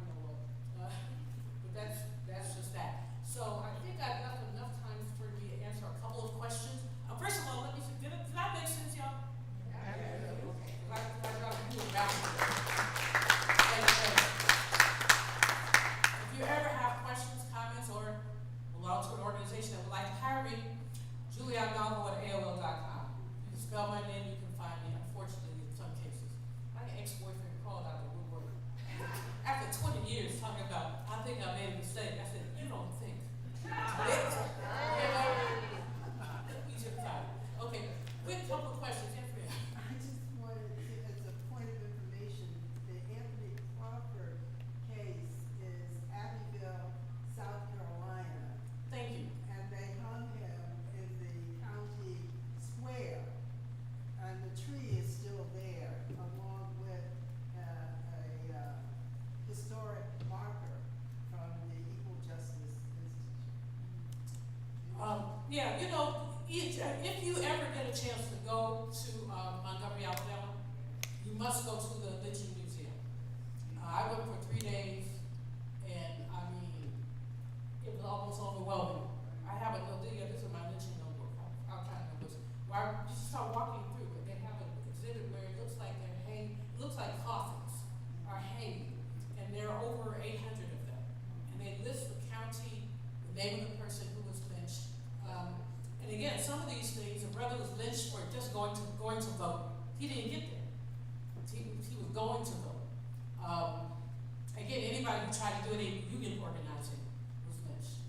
but that's just that. So I think I've left enough time for me to answer a couple of questions. First of all, let me say, did that make sense, y'all? Okay. I got to do it rapidly. If you ever have questions, comments, or belong to an organization that would like to hire me, julianmalvo@aol.com. You can spell my name, you can find me, unfortunately, in some cases. My ex-boyfriend called out the woodwork. After 20 years talking about, I think I made a mistake, I said, you don't think. Okay, quick couple of questions. Yes, ma'am. I just wanted to, as a point of information, the Anthony Crawford case is Abbeville, South Carolina, Thank you. and they hung him in the county square, and the tree is still there, along with a historic marker from the Equal Justice Institute. Yeah, if you ever get a chance to go to Montgomery, Alabama, you must go to the Lynching Museum. I went for 3 days, and it was almost overwhelming. I have a this is my lynching notebook. I'll try to know this. Where you start walking through it, they have an exhibit where it looks like they're hanging, it looks like coffins are hanging, and there are over 800 of them. And they list the county, the name of the person who was lynched. And again, some of these things, a brother was lynched for just going to vote. He didn't get there. He was going to vote. Again, anybody who tried to do any union organizing was lynched.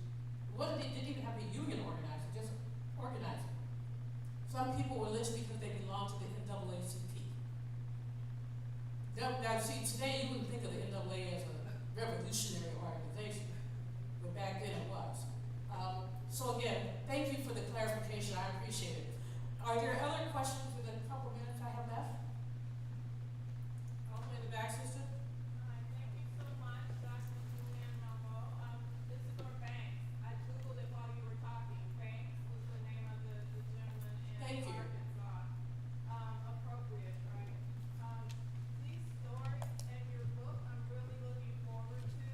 Didn't even have a union organizing, just organizing. Some people were lynched because they belonged to the NAACP. Now, see, today you wouldn't think of the NAA as a revolutionary organization, but back then it was. So again, thank you for the clarification. I appreciate it. Are there other questions in the couple minutes I have left? All the way in the back, sister? Hi, thank you so much, Dr. Julianne Malvo. This is for Banks. I Googled it while you were talking. Banks was the name of the gentleman in Thank you. Arkansas. Appropriate, right? These stories in your book, I'm really looking forward to.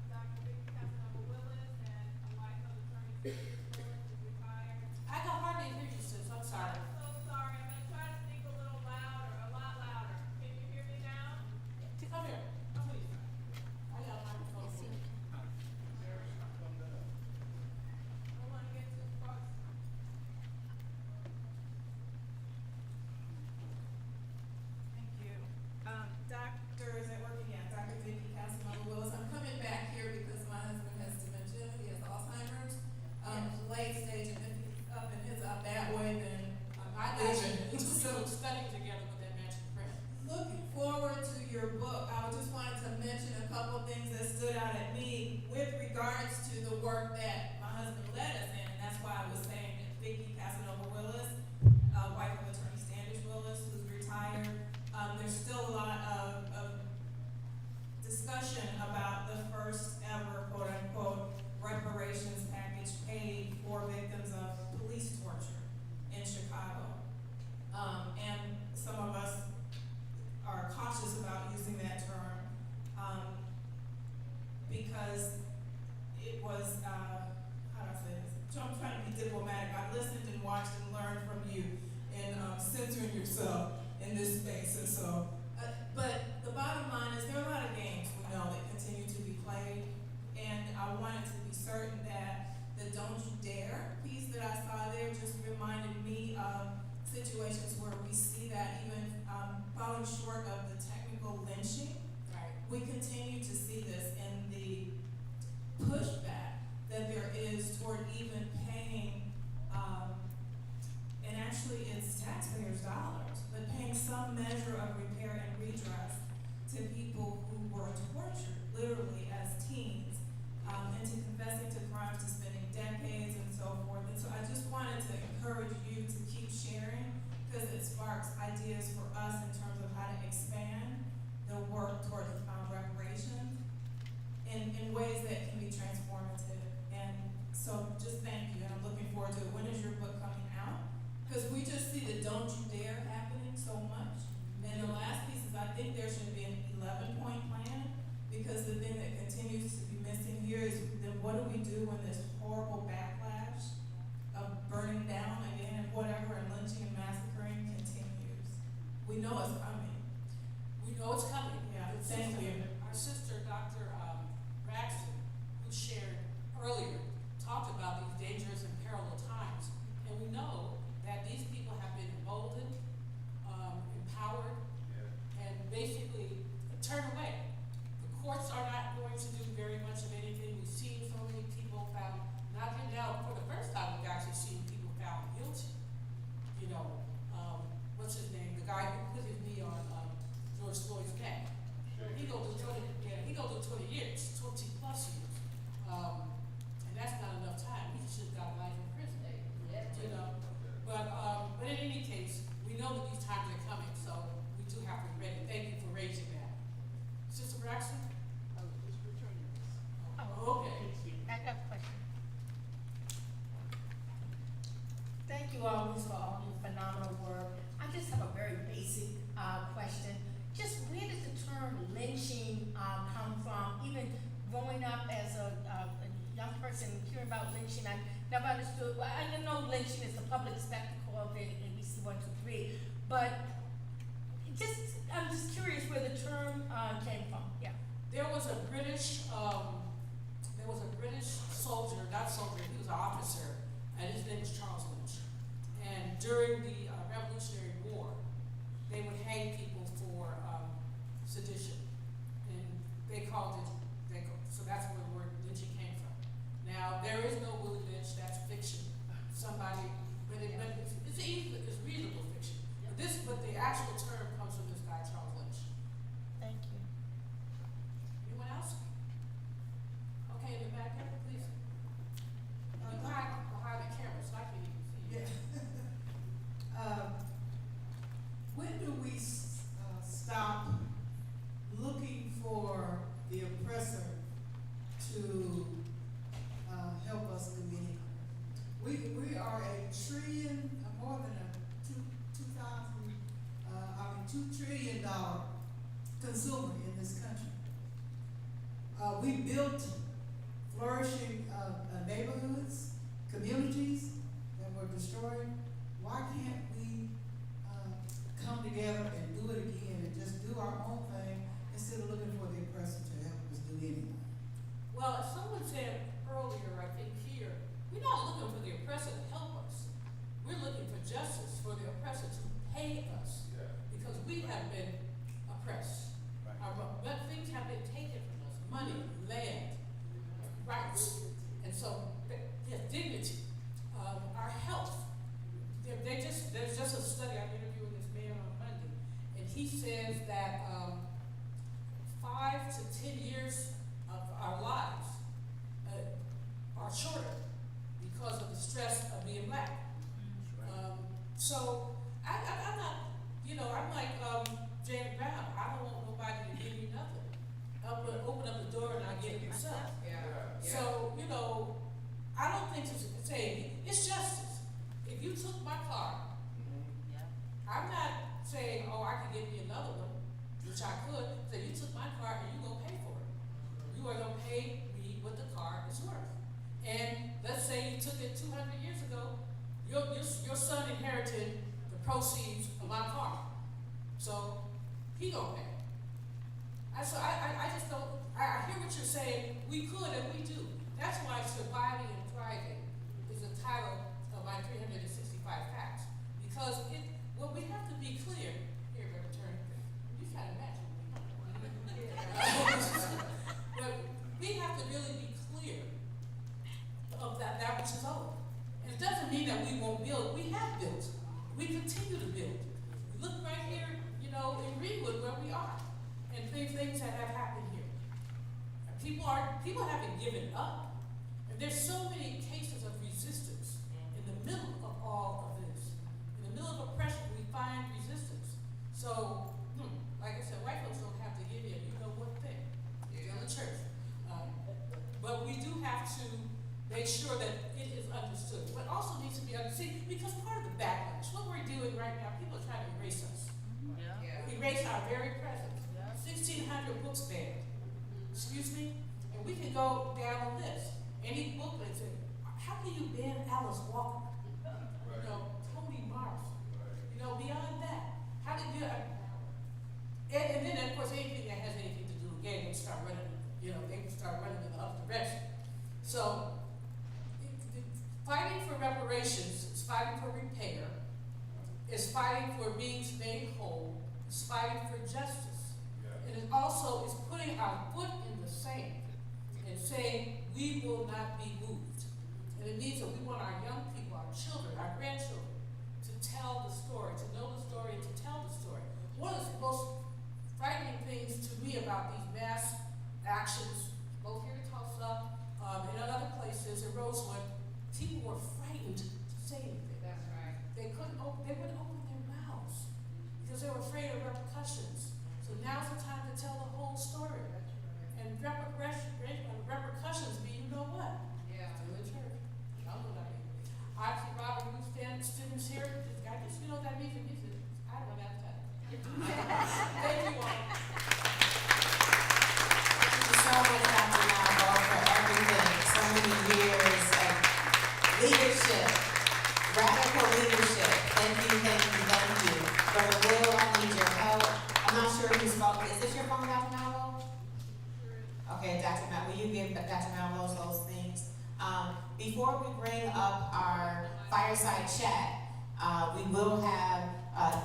Dr. Vicky Casanova Willis and a life of attorney Willis is retired. I can hardly hear you, sis. I'm sorry. I'm so sorry. I'm gonna try to speak a little louder, a lot louder. Can you hear me now? Come here. Come please. I got a microphone. Yes, you I don't wanna get too close. Thank you. yourself in this space. And so, but the bottom line is there are a lot of games we know that continue to be played. And I wanted to be certain that the don't you dare piece that I saw there just reminded me of situations where we see that even falling short of the technical lynching. Right. We continue to see this in the pushback that there is toward even paying, and actually it's taxpayers' dollars, but paying some measure of repair and redress to people who were tortured, literally as teens, into confessing to crimes, to spending decades and so forth. And so I just wanted to encourage you to keep sharing, because it sparks ideas for us in terms of how to expand the work towards reparations in ways that can be transformative. And so just thank you, and I'm looking forward to it. When is your book coming out? Because we just see the don't you dare happening so much. And the last piece is I think there should be an 11-point plan, because the thing that continues to be missing here is then what do we do when this horrible backlash of burning down again and whatever and lynching and massacring continues? We know it's coming. We know it's coming. Yeah, Our thank sister- you. Our sister, Dr. Braxton, who shared earlier, talked about these dangerous and perilous times. And we know that these people have been emboldened, empowered, and basically turned away. The courts are not going to do very much of anything. We've seen so many people found not guilty. Now, for the first time, we've actually seen people found guilty. You know, what's his name? The guy who put his knee on George Floyd's neck. He go to 20 years, 20 plus years. And that's not enough time. He should have got life in prison. You know, but in any case, we know that these times are coming, so we do have to be ready. Thank you for raising that. Sister Braxton? Oh, okay. I got a question. Thank you always for all your phenomenal work. I just have a very basic question. Just where does the term lynching come from? Even growing up as a young person, hearing about lynching, I never understood. Well, I didn't know lynching is the public spectacle of the ABC 123, but I'm just curious where the term came from. Yeah. There was a British soldier, not soldier, he was an officer, and his name was Charles Lynch. And during the Revolutionary War, they would hang people for sedition. And they called it, so that's where the word lynching came from. Now, there is no Willie Lynch, that's fiction. Somebody, but it's reasonable fiction. But the actual term comes from this guy, Charles Lynch. Thank you. Anyone else? Okay, in the back there, please. Behind the camera, so I can even see you. When do we stop looking for the oppressor to help us do anything? We are a trillion, more than $2 trillion consumer in this country. We built flourishing neighborhoods, communities that were destroyed. Why can't we come together and do it again and just do our own thing instead of looking for the oppressor to help us do anything? Well, as someone said earlier, I think here, we're not looking for the oppressor to help us. We're looking for justice for the oppressor to pay us. Because we have been oppressed. But things have been taken from us, money, land, rights. And so, yes, dignity, our health. There's just a study, I'm interviewing this man on Monday, and he says that 5 to 10 years of our lives are shorter because of the stress of being black. So I'm not, I'm like James Brown. I don't want nobody to give me nothing. Open up the door and I'll get it myself. So, I don't think to say it's justice. If you took my car, I'm not saying, oh, I could give you another one, which I could. So you took my car and you're gonna pay for it. You are gonna pay me what the car is worth. And let's say you took it 200 years ago, your son inherited the proceeds of my car. So, he gonna pay. I just don't, I hear what you're saying, we could and we do. That's why surviving and thriving is the title of my 365 facts. Because well, we have to be clear, here, Reverend, you kind of match with me. But we have to really be clear of that which is owed. And it doesn't mean that we won't build, we have built. We continue to build. Look right here, in Greenwood where we are, and things that have happened here. People haven't given up, and there's so many cases of resistance in the middle of all of this. In the middle of oppression, we find resistance. So, like I said, white folks don't have to give in, what thing. They're in the church. But we do have to make sure that it is understood. What also needs to be understood, because part of the backlash, what we're doing right now, people are trying to erase us. Erase our very presence. 1,600 books banned. Excuse me? And we can go down the list. Any book that says, how can you ban Alice Walker? Toni Morrison. Beyond that, how did you, and then of course anything that has anything to do with gay, they start running, they start running in the other direction. So, fighting for reparations is fighting for repair, is fighting for being made whole, is fighting for justice. And it also is putting our foot in the sand and saying we will not be moved. And it means that we want our young people, our children, our grandchildren, to tell the story, to know the story, and to tell the story. One of the most frightening things to me about these mass actions, both here in Tulsa and in other places, in Rosewood, people were frightened to say anything. That's right. They wouldn't open their mouths because they were afraid of repercussions. So now's the time to tell the whole story. And repercussions be, what? Yeah. Still in church. Y'all know what I mean. Actually, Robert, you students here, I guess you know what that means in music. I run out of time. Thank you all. Thank you so much, Dr. Malvo, for everything. So many years of leadership, radical leadership. Thank you. Brother Will, I need your help. I'm not sure who's phone. Is this your phone, Dr. Malvo? Okay, Dr. Malvo, will you give Dr. Malvo those things? Before we bring up our fireside chat, we will have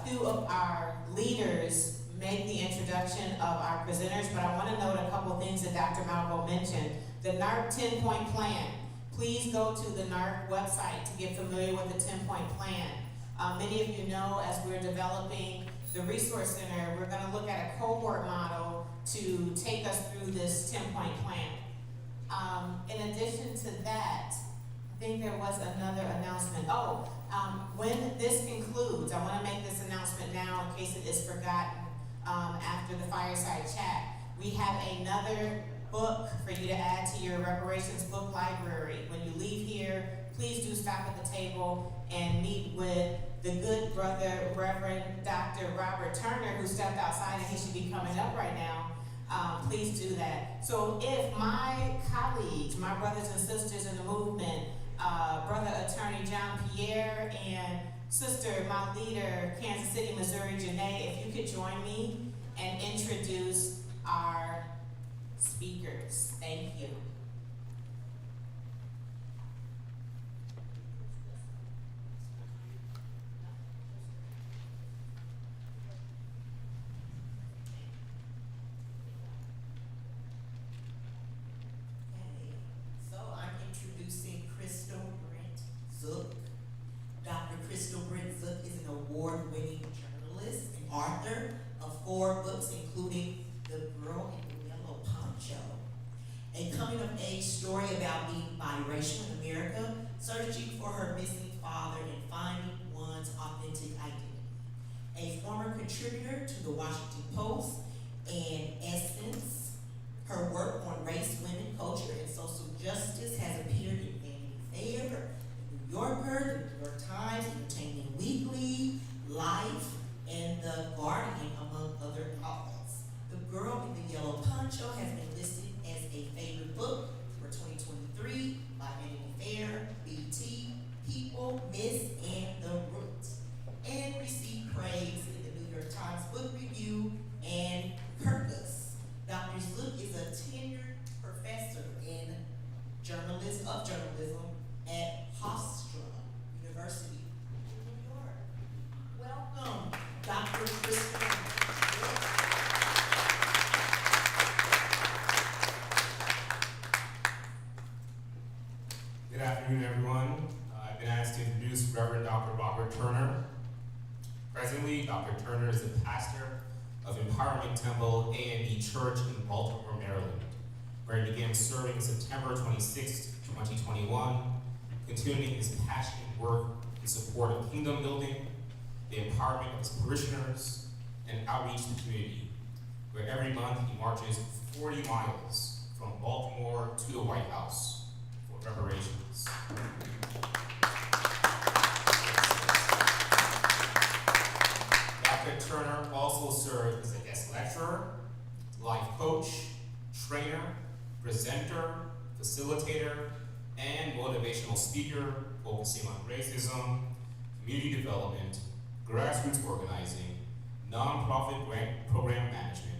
two of our leaders make the introduction of our presenters, but I want to note a couple things that Dr. Malvo mentioned. The NARC 10-point plan. Please go to the NARC website to get familiar with the 10-point plan. Many of you know, as we're developing the Resource Center, we're going to look at a cohort model to take us through this 10-point plan. In addition to that, I think there was another announcement. When this concludes, I want to make this announcement now in case it is forgotten after the fireside chat. We have another book for you to add to your Reparations book library. When you leave here, please do stop at the table and meet with the good brother, Reverend Dr. Robert Turner, who stepped outside and he should be coming up right now. Please do that. So if my colleagues, my brothers and sisters in the movement, Brother Attorney John Pierre and Sister, my leader, Kansas City, Missouri, Janae, if you could join me and introduce our speakers. Thank you. So I'm introducing Crystal Brent Zook. Dr. Crystal Brent Zook is an award-winning journalist and author of 4 books, including The Girl in the Yellow Poncho, a coming-of-age story about being biracial in America, searching for her missing father and finding one's authentic identity. A former contributor to the Washington Post and Essence, her work on race, women, culture, and social justice has appeared in Vanity Fair, The New Yorker, The New York Times, Entertainment Weekly, Life, and The Guardian, among other outlets. The Girl in the Yellow Poncho has been listed as a favorite book for 2023 by Vanity Fair, BT, People, Miss, and The Roots, and received been asked to introduce Reverend Dr. Robert Turner. Presently, Dr. Turner is the pastor of Empowerment Temple A&E Church in Baltimore, Maryland, where he began serving September 26, 2021, continuing his passionate work in support of kingdom building, the empowerment of his parishioners, and outreach to the community, where every month he marches 40 miles from Baltimore to the White House for reparations. Dr. Turner also served as a guest lecturer, life coach, trainer, presenter, facilitator, and motivational speaker focusing on racism, community development, grassroots organizing, nonprofit grant program management,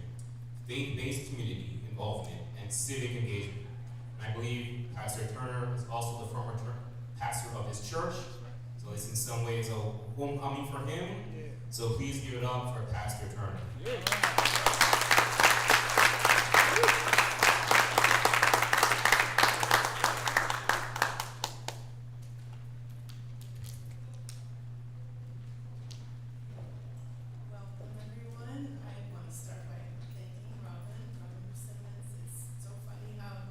faith-based community involvement, and civic engagement. And I believe Pastor Turner is also the former pastor of his church, so it's in some ways a homecoming for him. So please give it up for Pastor Turner. Welcome, everyone. I want to start by thanking Robin Simmons. It's so funny how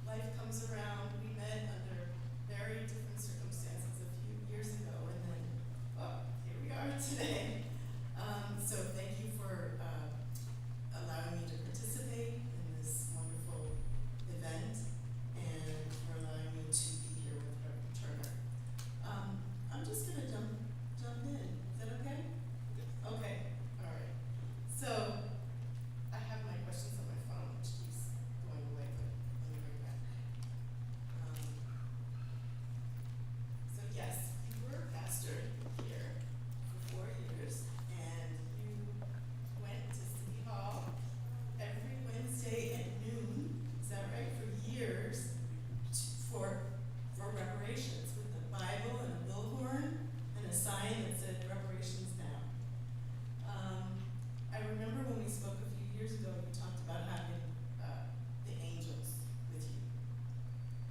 life comes around. We met under very different circumstances a few years ago, and then, here we are today. So thank you for allowing me to participate in this wonderful event and for allowing me to be here with Reverend Turner. I'm just gonna jump in. Is that okay? Okay, all right. So I have my questions on my phone, which keeps going away, but let me bring it back. So yes, you were a pastor here for 4 years, and you went to City Hall every Wednesday at noon, is that right, for years, for reparations, with a Bible and a bullhorn and a sign that said reparations now. I remember when we spoke a few years ago, you talked about having the angels with you.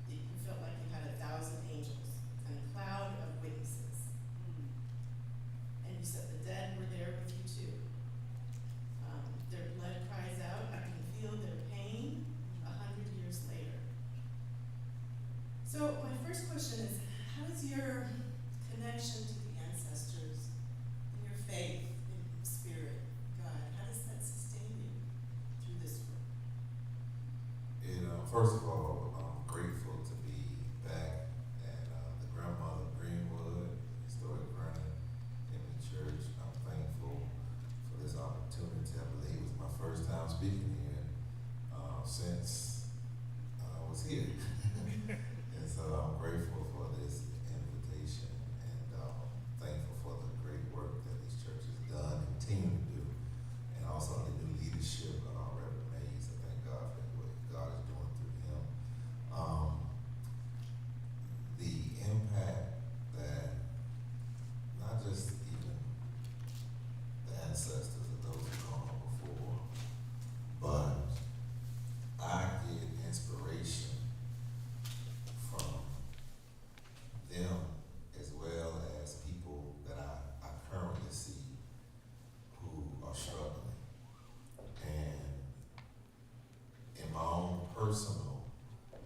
You felt like you had 1,000 angels and a cloud of witnesses. And you said the dead were there with you too. Their blood cries out, I can feel their pain 100 years later. So my first question is, how is your connection to the ancestors and your faith in spirit, God, how does that sustain you through this work? First of all, I'm grateful to be back at the Grandmother Greenwood Historic Granite in the church. I'm thankful for this opportunity. I believe it was my first time speaking here since I was here. And so I'm grateful for this invitation and thankful for the great work that this church has done, continue to do, and also the new leadership of Reverend Mays. I thank God for what God is doing through him. The impact that not just even the ancestors of those who gone before, but I get inspiration from them as well as people that I currently see who are struggling. And in my own personal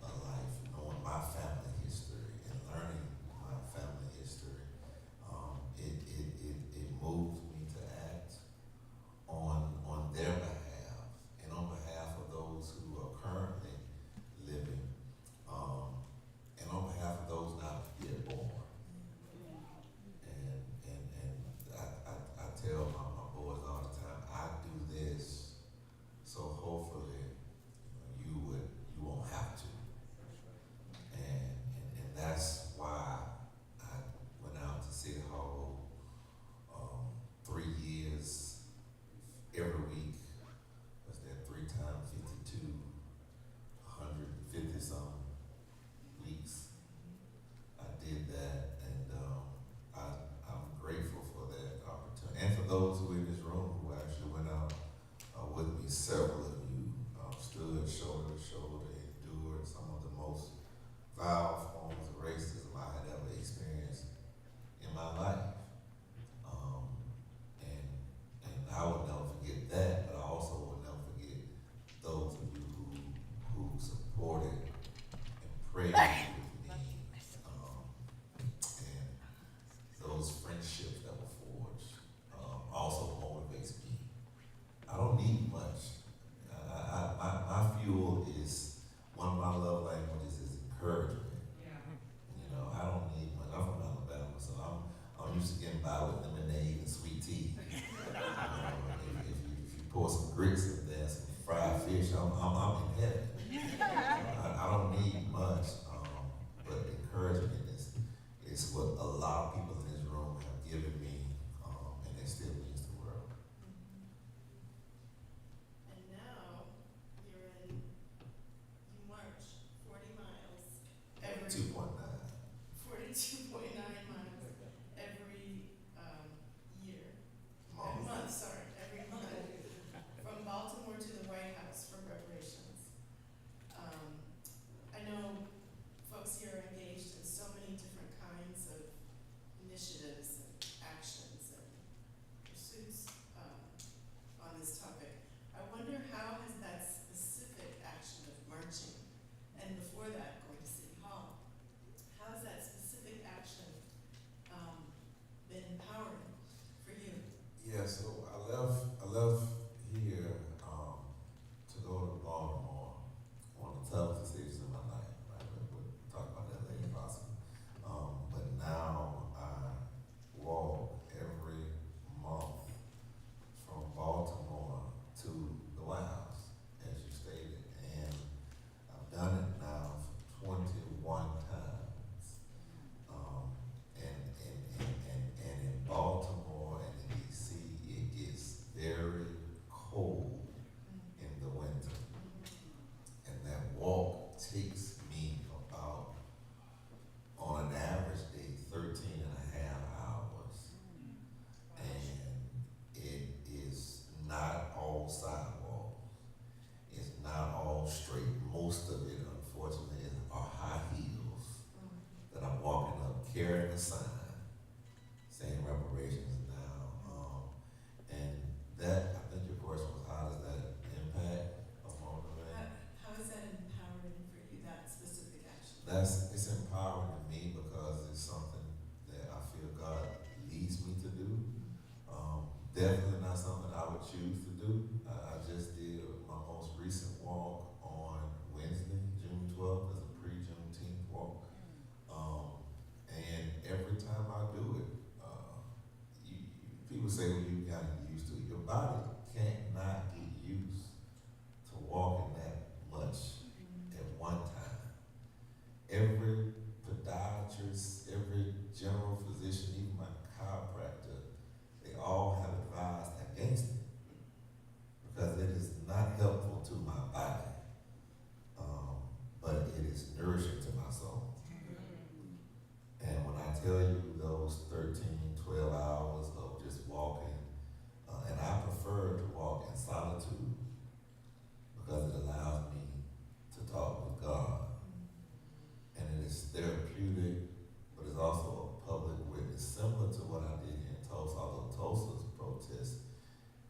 life, knowing my family history and learning my family history, it moves me to act on their behalf and on behalf of those who are currently living, and on behalf of those not yet born. carrying a sign saying reparations now. And that, I think your question was, how does that impact a motivate? How is that empowering for you, that specific action? It's empowering to me because it's something that I feel God leads me to do. Definitely not something I would choose to do. I just did my most recent walk on Wednesday, June 12th, as a pre-Juneteenth walk. And every time I do it, people say, well, you gotta get used to it. Your body can't not get used to walking that much at one time. Every podiatrist, every general physician, even my chiropractor, they all have advised against it because it is not helpful to my body, but it is nourishing to my soul. And when I tell you those 13, 12 hours of just walking, and I prefer to walk in solitude because it allows me to talk with God. And it is therapeutic, but it's also a public witness, similar to what I did in Tulsa. Although Tulsa's protest,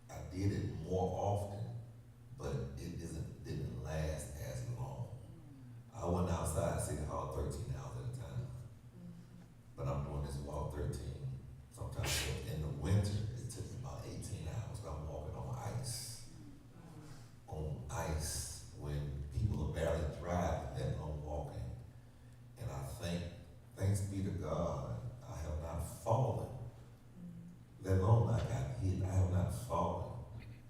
I did it more often, but it didn't last as long. I went outside City Hall 13 hours at a time, but I'm doing this walk 13. Sometimes in the winter, it took me about 18 hours. I'm walking on ice. On ice, when people are barely driving, let alone walking. And I think, thanks be to God, I have not fallen. Let alone I got hit. I have not fallen.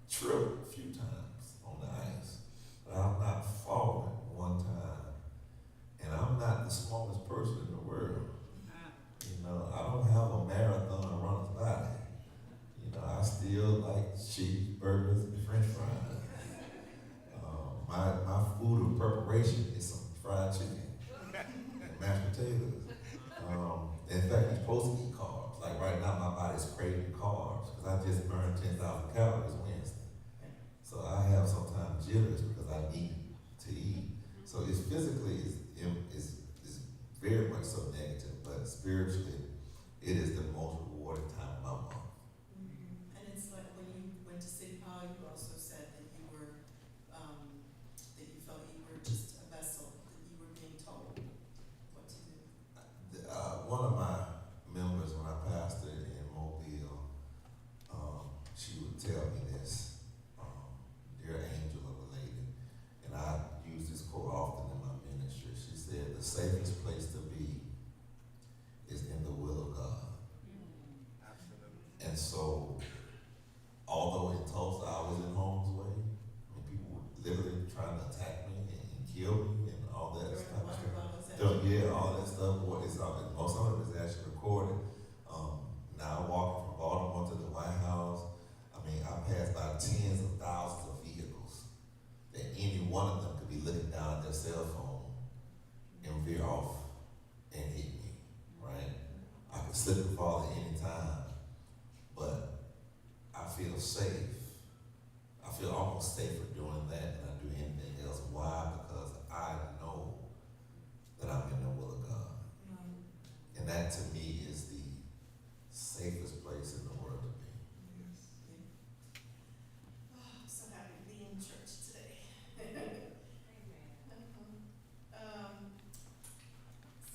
Tripped a few times on the ice, but I have not fallen one time. And I'm not the smallest person in the world. You know, I don't have a marathon runner's body. You know, I still like cheeseburgers and French fries. My food of preparation is some fried chicken and mashed potatoes. In fact, you're supposed to eat carbs. Like right now, my body's craving carbs because I just burned 10,000 calories Wednesday. So I have sometimes jitters because I need to eat. So it's physically, it's very much so negative, but spiritually, it is the most rewarding time of my month. And it's like when you went to City Hall, you also said that you were, that you felt you were just a vessel, that you were being told what to do. One of my members, when I pastored in Mobile, she would tell me this, dear angel of a lady, and I use this quote often in my ministry. She said, the safest place to be is in the will of God. And so, although in Tulsa I was in harm's way, I mean, people were literally trying to attack me and kill me and all that stuff. Yeah, all that stuff. Most of it is actually recorded. Now walking from Baltimore to the White House, I mean, I passed by tens of thousands of vehicles that any one of them could be looking down at their cell phone and veer off and hit me, right? I could slip and fall at any time, but I feel safe. I feel almost safer doing that than I do anything else. Why? Because I know that I'm in the will of God. And that to me is the safest place in the world to be. Oh, I'm so happy to be in church today.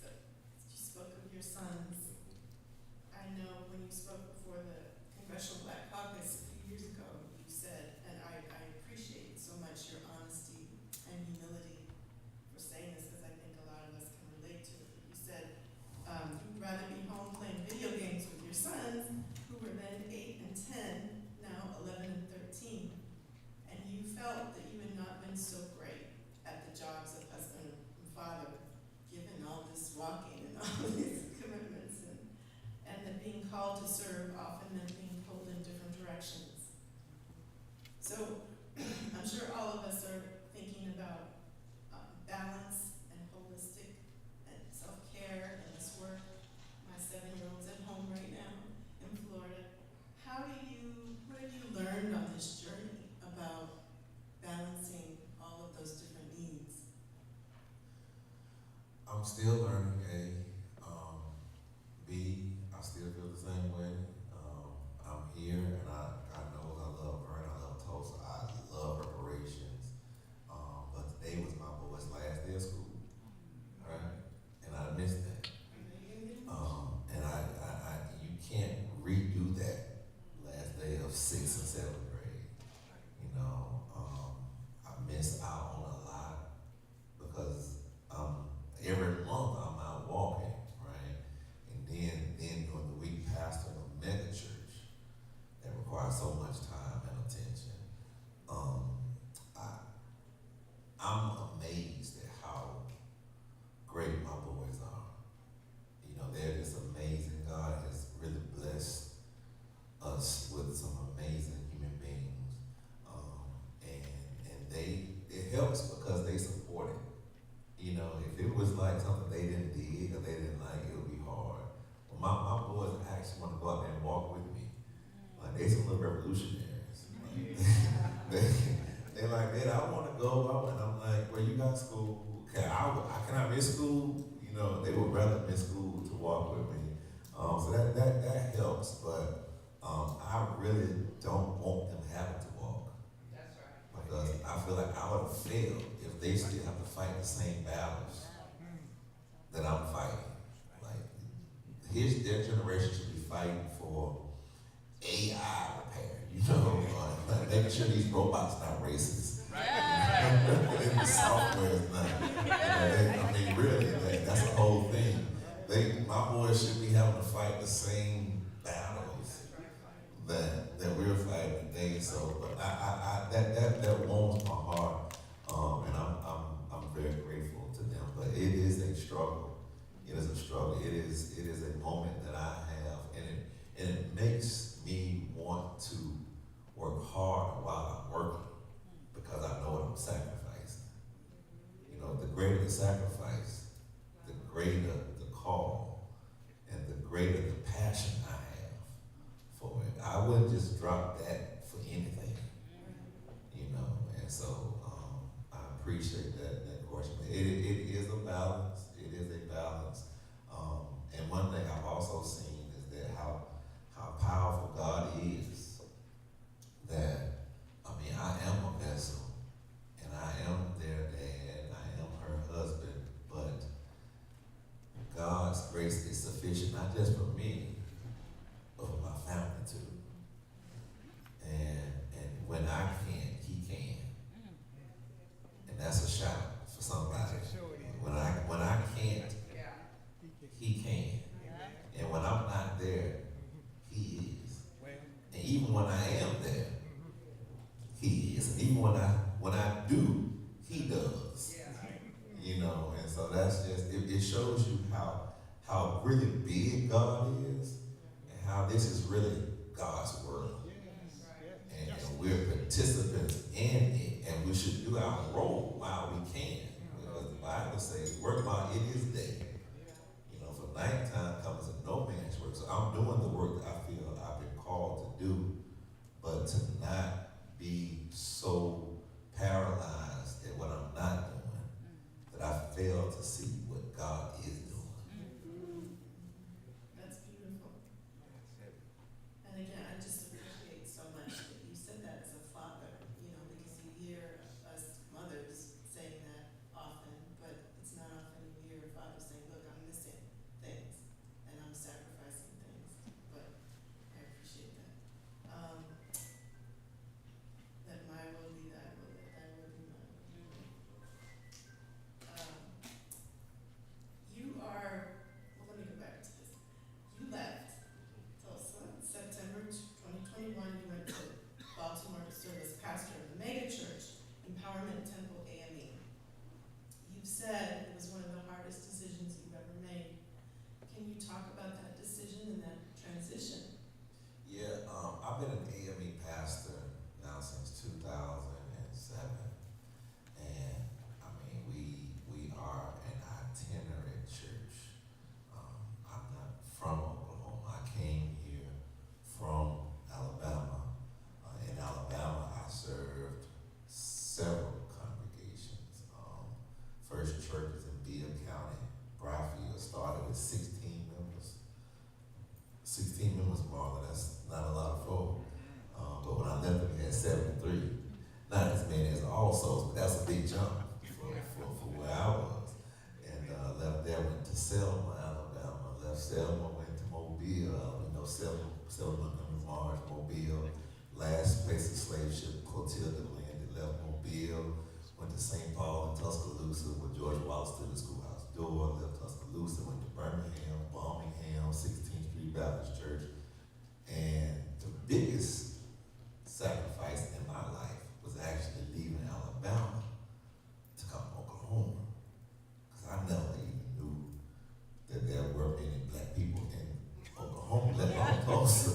So, you spoke of your sons. I know when you spoke before the Congressional Black Caucus a few years ago, you said, and I appreciate so much your honesty and humility for saying this, because I think a lot of us can relate to it. You said you'd rather be home playing video games with your sons, who were then 8 and 10, now 11 and 13. And you felt that you had not been so great at the jobs of husband and father, given all this walking and all these commitments, and that being called to serve often meant being pulled in different directions. So I'm sure all of us are thinking about balance and holistic and self-care and this work. My 7-year-old's at home right now in Florida. What have you learned on this journey about balancing all of those different needs? I'm still learning, miss school, you know, they would rather miss school to walk with me. So that helps, but I really don't want them having to walk. That's right. Because I feel like I would have failed if they still have to fight the same battles that I'm fighting. Like, their generation should be fighting for AI repair, you know, like making sure these robots not racist. And the software is not. I mean, really, that's the whole thing. My boys should be having to fight the same battles that we're fighting today. So, but that warms my heart, and I'm very grateful to them. But it is a struggle. It is a struggle. It is a moment that I have, and it makes me want to work hard while I'm working because I know what I'm sacrificing. You know, the greater the sacrifice, the greater the call, and the greater the passion I have for it. I wouldn't just drop that for anything, you know. And so I appreciate that question. It is a balance. It is a balance. And one thing I've also seen is that how powerful God is. That I am a vessel, and I am their dad, and I am her husband, but God's grace is sufficient, not just for me, but for my family too. And when I can't, he can. And that's a shout for somebody. When I can't, he can. And when I'm not there, he is. And even when I am there, he is. And even when I do, he does. You know, and so that's just, it shows you how really big God is and how this is really God's world. And we're participants in it, and we should do our role while we can. Because the Bible says, work while it is day. You know, for nighttime comes and no man's work. So I'm doing the work that I feel I've been called to do, but to not be so paralyzed at what I'm not doing that I fail to see what God is doing. That's beautiful. And again, I just appreciate so much that you said that as a father, you know, because you hear us mothers saying that often, but it's not often you hear a father saying, look, I'm missing things and I'm sacrificing things. But I appreciate that. That my will be thy will, that thy will be my will. You are, well, let me go back to this. You left Tulsa in September 2021. You went to Baltimore to serve as pastor of the mega church, Empowerment Temple AME. You've said it was one of the hardest decisions you've ever made. Can you talk about that decision and that transition? Yeah, I've been an AME pastor now since 2007. And we are an itinerant church. I'm not from Oklahoma. I came here from Alabama. In Alabama, I served several congregations. First churches in Beale County, Bryfield, started with 16 members. 16 members, Marlon, that's not a lot of folk. But when I left, we had 73. Not as many as All Souls, but that's a big jump for where I was. And left there, went to Selma, Alabama. Left Selma, went to Mobile. Selma, Mars, Mobile. Last place of slave ship, Clotilda landed, left Mobile. Went to St. Paul in Tuscaloosa, where George Wallace stood the schoolhouse door. Left Tuscaloosa, went to Birmingham, 16th Street Baptist Church. And the biggest sacrifice in my life was actually leaving Alabama to come to Oklahoma. Because I never even knew that there were many black people in Oklahoma, let alone Tulsa.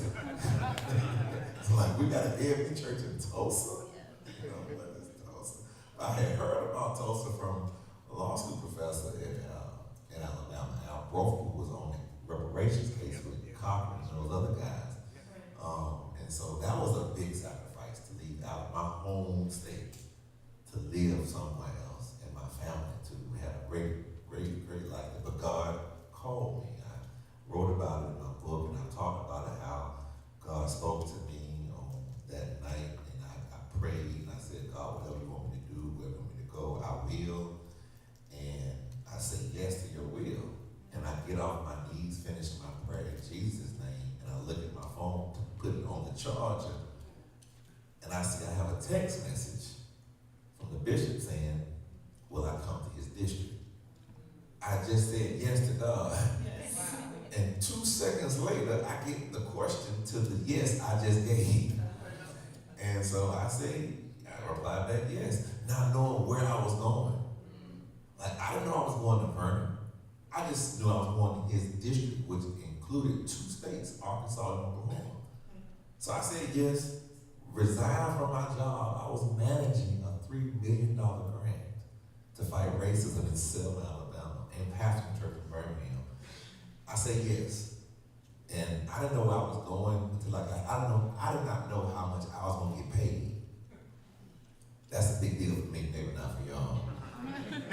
It's like, we got an AME church in Tulsa? You know, what is Tulsa? I had heard about Tulsa from a law school professor in Alabama, Al Brofer, who was on the reparations case with Cochran and those other guys. And so that was a big sacrifice to leave out of my home state to live somewhere else, and my family too. We had a great text message from the bishop saying, will I come to his district? I just said yes to God. Yes. And 2 seconds later, I get the question to the yes I just gave. And so I replied back yes, not knowing where I was going. Like, I didn't know I was going to Vernon. I just knew I was going to his district, which included 2 states, Arkansas and Oklahoma. So I said yes, resigned from my job. I was managing a $3 million grant to fight racism in Selma, Alabama, and pastoring church in Birmingham. I said yes. And I didn't know where I was going until I did not know how much I was going to get paid. That's a big deal for me, maybe not for y'all.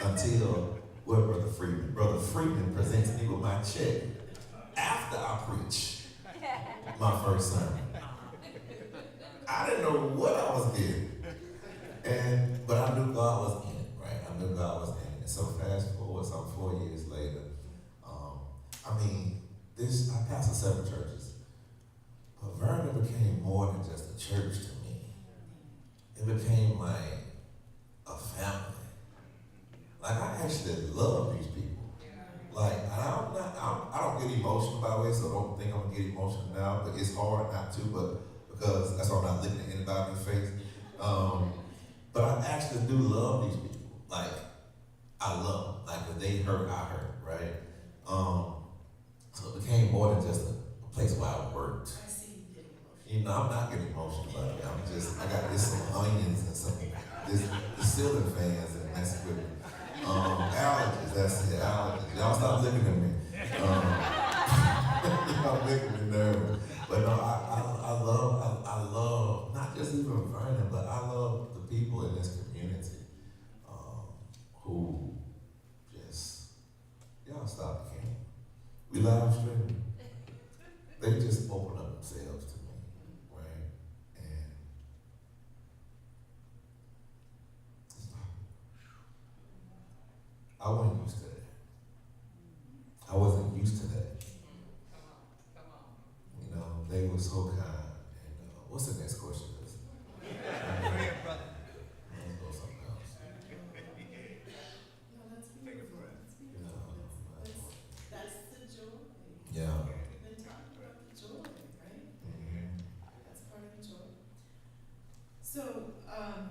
Until, Brother Freeman presents me with my check after I preach my first sermon. I didn't know what I was getting. But I knew God was in it, right? I knew God was in it. And so fast forward, some 4 years later, I pastored 7 churches. But Vernon became more than just a church to me. It became like a family. Like, I actually love these people. Like, I don't get emotional, by the way, so don't think I'm gonna get emotional now, but it's hard not to, because that's why I'm not looking at anybody in the face. But I actually do love these people. Like, I love them. Like, if they hurt, I hurt, right? So it became more than just a place where I worked. I see you getting emotional. You know, I'm not getting emotional about it. I got some onions and the ceiling fans that mess with me. Allergies, that's it, allergies. Y'all stop looking at me. Y'all making me nervous. But no, I love, not just even Vernon, but I love the people in this community who just, y'all stop the camera. We live streaming. They just open up themselves to me, right? And I wasn't used to that. I wasn't used to that. You know, they were so kind. And what's the next question? Let's go something else. No, that's beautiful. That's beautiful. That's the joy. Yeah. We've been talking about the joy, right? Mm-hmm. That's part of the joy. So,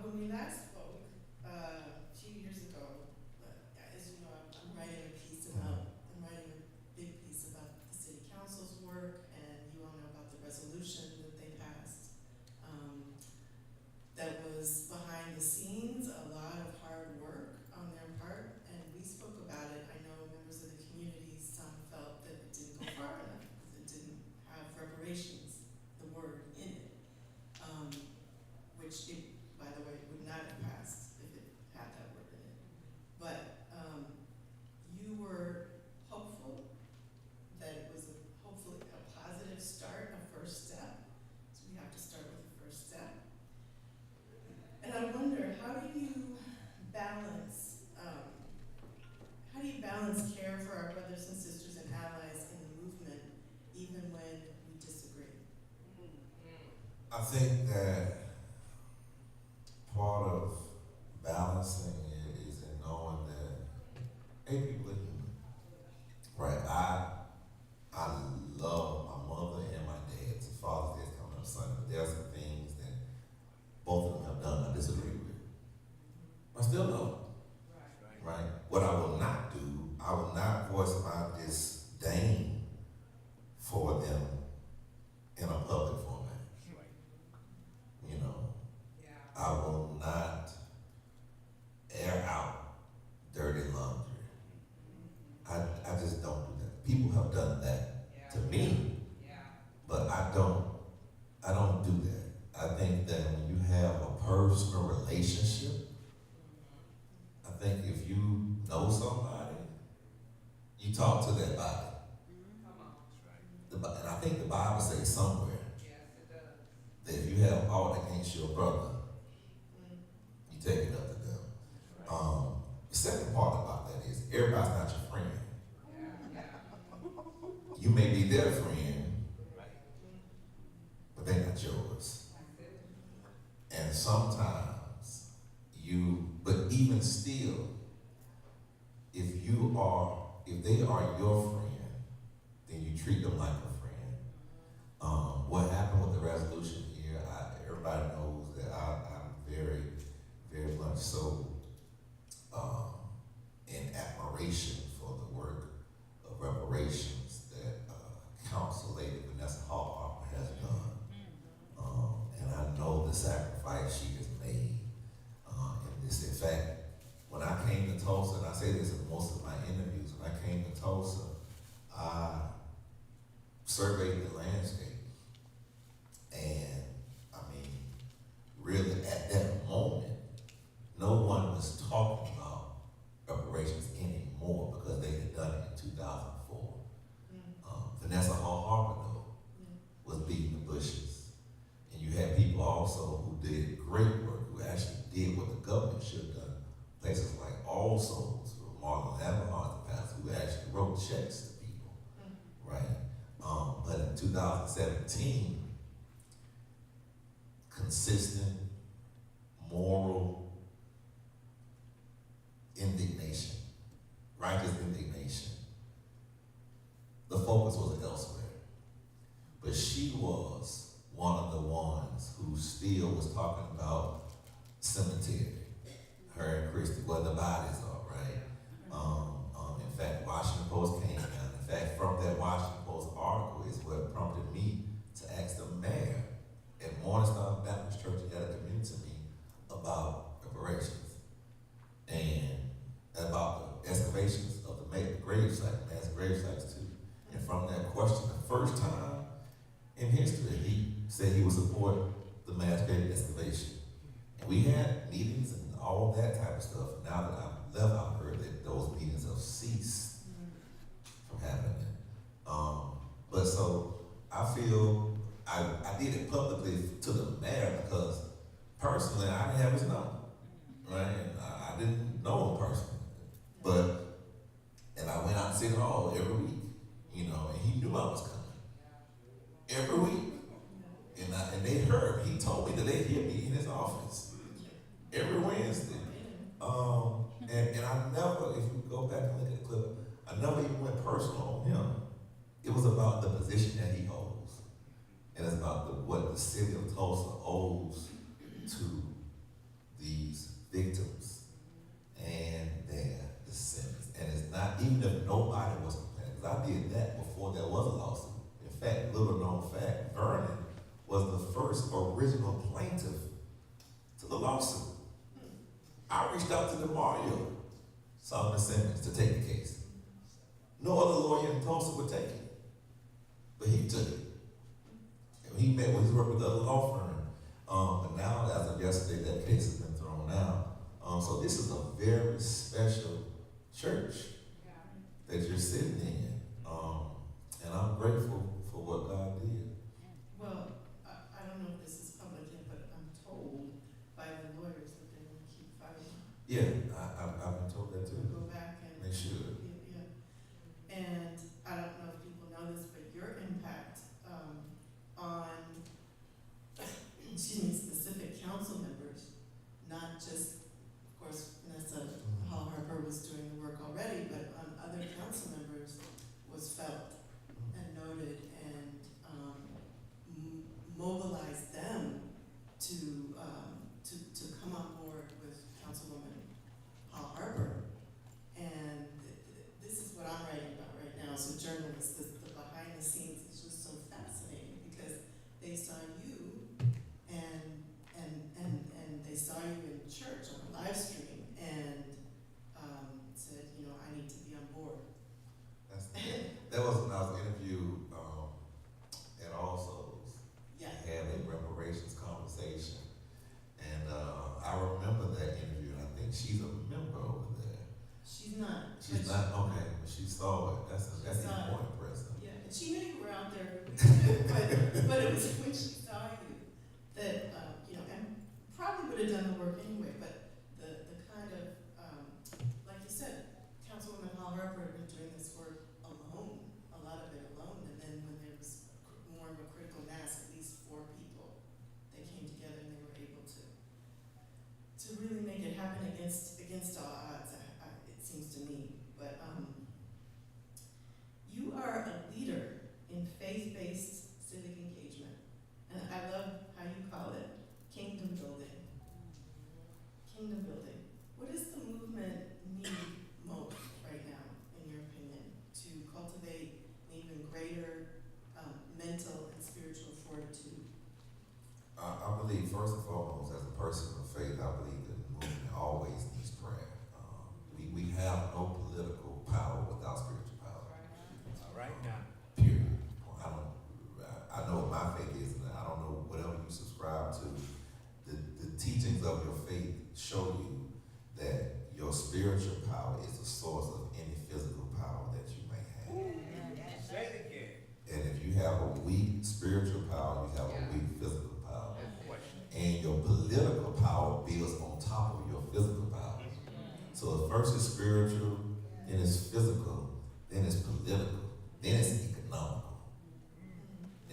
when we last spoke, a few years ago, as you know, I'm writing a big piece about the city council's work, and you all know about the resolution that they passed. That was behind the scenes, a lot of hard work on their part, and we spoke about it. I know members of the community, some felt that it didn't go far enough, because it didn't have reparations, the word in it. Which it, by the way, would not have passed if it had that word in it. But you were hopeful that it was hopefully a positive start, a first step. So we have to start with the first step. And I wonder, how do you balance care for our brothers and sisters and allies in the movement, even when we disagree? I think that part of balancing it is in knowing that people are human. Right? I love my mother and my dad. It's Father's Day is coming up Sunday. But there are some things that both of them have done I disagree with. I still love them. Right? What I will not do, I will not voice my disdain for them in a public format. You know, I will not air out dirty laundry. I just don't do that. People have done that to me, but I don't do that. I think that when you have a personal relationship, I think if you know somebody, you talk to that body. And I think the Bible says somewhere that if you have aught against your brother, you take it up to them. The second part about that is everybody's not your friend. You may be their friend, but they're not yours. And sometimes treat them like a friend. What happened with the resolution here, everybody knows that I'm very, very much so in admiration for the work of reparations that Council Lady Vanessa Hall has done. And I know the sacrifice she has made in this. In fact, when I came to Tulsa, and I say this in most of my interviews, when I came to Tulsa, I surveyed the landscape. And I mean, really at that moment, no one was talking about reparations anymore because they had done it in 2004. Vanessa Hall Harper, though, was beating the bushes. And you had people also who did great work, who actually did what the government should have done. Places like All Souls, where Marlon Everhart passed, who actually wrote checks to people, right? But in 2017, consistent moral indignation, righteous indignation, the focus was elsewhere. But she was one of the ones who still was talking about cemetery. Her and Christy, where the bodies are, right? In fact, Washington Post came down. In fact, from that Washington Post article is what prompted me to ask the mayor at Morningstar Baptist Church at a community meeting about reparations and about the excavations of the grave site, mass grave sites too. And from that question, the first time in history, he said he would support the mass grave excavation. And we had meetings and all that type of stuff. Now that I've left, I've heard that those meetings have ceased from happening. But so I feel I did it publicly to the mayor because personally I didn't have his number, right? And I didn't know him personally, and I went out to City Hall every week, and he knew I was coming every week, and they heard. He told me that they hear me in his office every Wednesday. And I never, if you go back and look at the clip, I never even went personal on him. It was about the position that he holds. And it's about what the city of Tulsa owes to these victims and their descendants. And it's not, even if nobody was complaining, because I did that before there was a lawsuit. In fact, little known fact, Vernon was the first original plaintiff to the lawsuit. I reached out to DeMario Solomon Simmons to take the case. No other lawyer in Tulsa would take it, but he took it. And he met with his work with the other law firm. But now, as of yesterday, that case has been thrown out. So this is a very special church that you're sitting in. And I'm grateful for what God did. Well, I don't know if this is public yet, but I'm told by the lawyers that they will keep fighting. Yeah, I've been told that too. Go back and They should. Yeah. And I don't know if people know this, but your impact on specific council members, not just, of course, Vanessa Hall Harper was doing the work already, but on other council members was felt and noted and mobilized them to come on board with Councilwoman Hall Harper. And this is what I'm writing about right now as a journalist. The behind the scenes is just so fascinating because they saw you and they saw you in church on a live stream and said, I need to be on board. That was when I was interviewed at All Souls. Yeah. We had a reparations conversation. And I remember that interview, and I think she's a member over there. She's not. She's not? Okay, but she saw it. That's important, President. Yeah, and she knew you were out there, but it was when she saw you that, and probably would have done the work anyway, but the kind of, like you said, Councilwoman Hall Harper had been doing this work alone, a lot of it alone, and then when there was more of a critical mass, at least 4 people, they came together and they were able to really make it happen against all odds, it seems to me. But you are a leader believe first and foremost, as a person of faith, I believe that the movement always needs prayer. We have no political power without spiritual power. All right now. Period. I know what my faith is, and I don't know whatever you subscribe to. The teachings of your faith show you that your spiritual power is the source of any physical power that you may have. Say it again. And if you have a weak spiritual power, you have a weak physical power. And your political power builds on top of your physical power. So first it's spiritual, then it's physical, then it's political, then it's economical.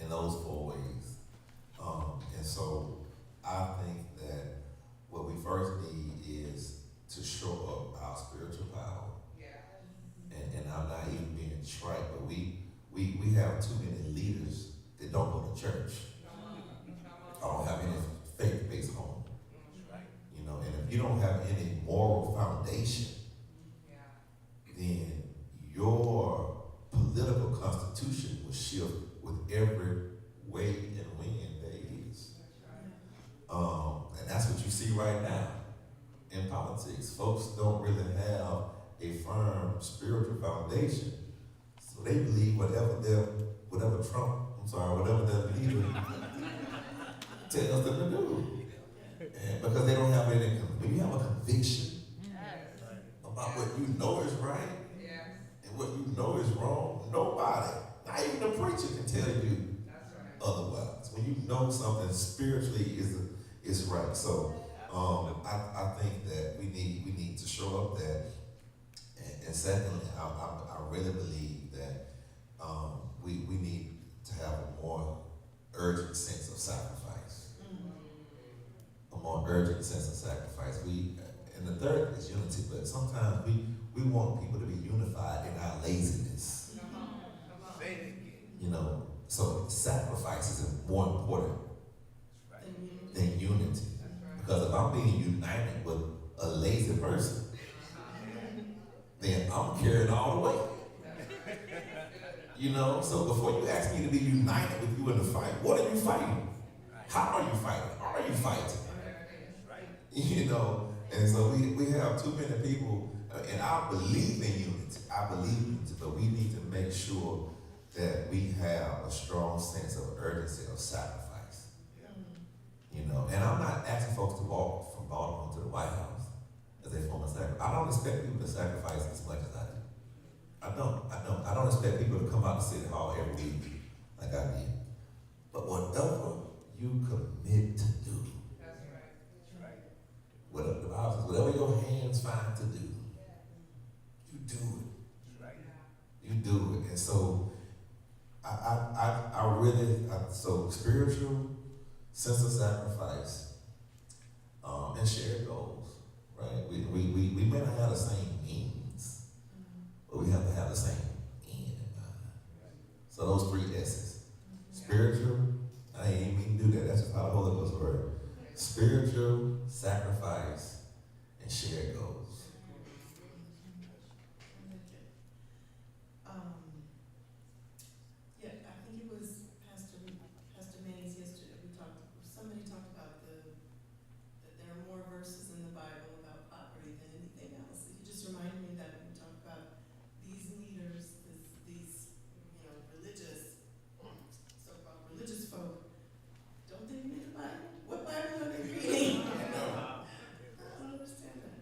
In those 4 ways. And so I think that what we first need is to show up our spiritual power. And I'm not even being trite, but we have too many leaders that don't go to church. I don't have any faith-based home. You know, and if you don't have any moral foundation, then your political constitution will shift with every way and wind there is. And that's what you see right now in politics. Folks don't really have a firm spiritual foundation, so they believe whatever their leader tells them to do. And because they don't have any, when you have a conviction about what you know is right and what you know is wrong, nobody, not even the preacher, can tell you otherwise. When you know something spiritually is right. So I think that we need to show up that. And secondly, I really believe that we need to have a more urgent sense of sacrifice. A more urgent sense of sacrifice. And the third is unity, but sometimes we want people to be unified in our laziness. Say it again. You know, so sacrifice is more important than unity. Because if I'm being united with a lazy person, then I'm carrying all the weight. You know, so before you ask me to be united with you in the fight, what are you fighting? How are you fighting? Are you fighting? You know, and so we have too many people, and I believe in unity. I believe in unity, but we need to make sure that we have a strong sense of urgency of sacrifice. You know, and I'm not asking folks to walk from Baltimore to the White House as a form of sacrifice. I don't expect people to sacrifice as much as I do. I don't expect people to come out to City Hall every week like I did. But whatever you commit to do, whatever the Bible says, whatever your hands find to do, you do it. You do it. And so so spiritual sense of sacrifice, and shared goals, right? We may not have the same means, but we have to have the same end in mind. So those 3 S's. Spiritual, I ain't even mean to do that. That's just how the Holy Ghost works. Spiritual, sacrifice, and shared goals. Yeah, I think it was Pastor Mays yesterday. Somebody talked about that there are more verses in the Bible about poverty than anything else. It just reminded me that when we talk about these leaders, these religious, so-called religious folk, don't they read the Bible? What Bible are they reading? I don't understand that.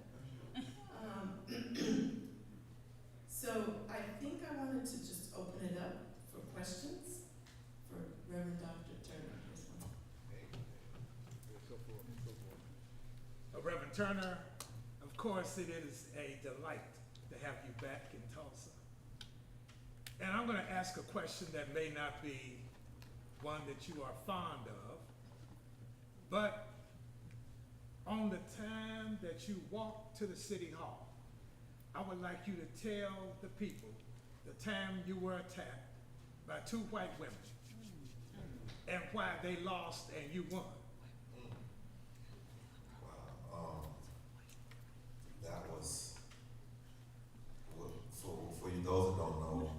So I think I wanted to just open it up for questions for Reverend Dr. Turner. Reverend Turner, of course it is a delight to have you back in Tulsa. And I'm going to ask a question that may not be one that you are fond of, but on the time that you walked to the City Hall, I would like you to tell the people the time you were attacked by 2 white women and why they lost and you won. That was, for you those that don't know,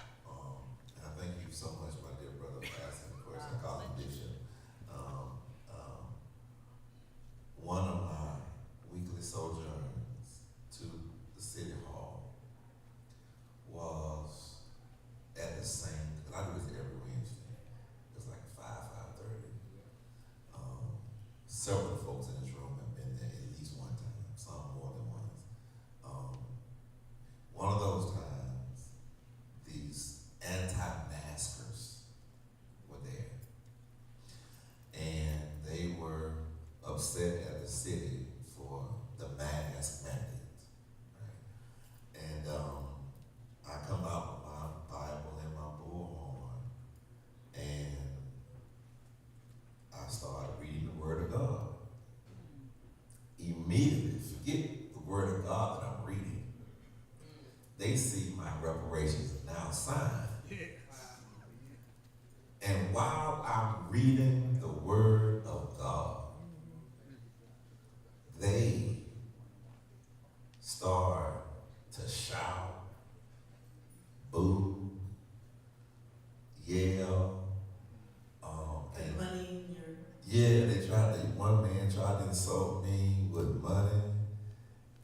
and I thank you so much, my dear brother, for asking the question. I call him Bishop. And while I'm reading the Word of God, they start to shout, boo, yell, and Money in your. yeah, one man tried to insult me with money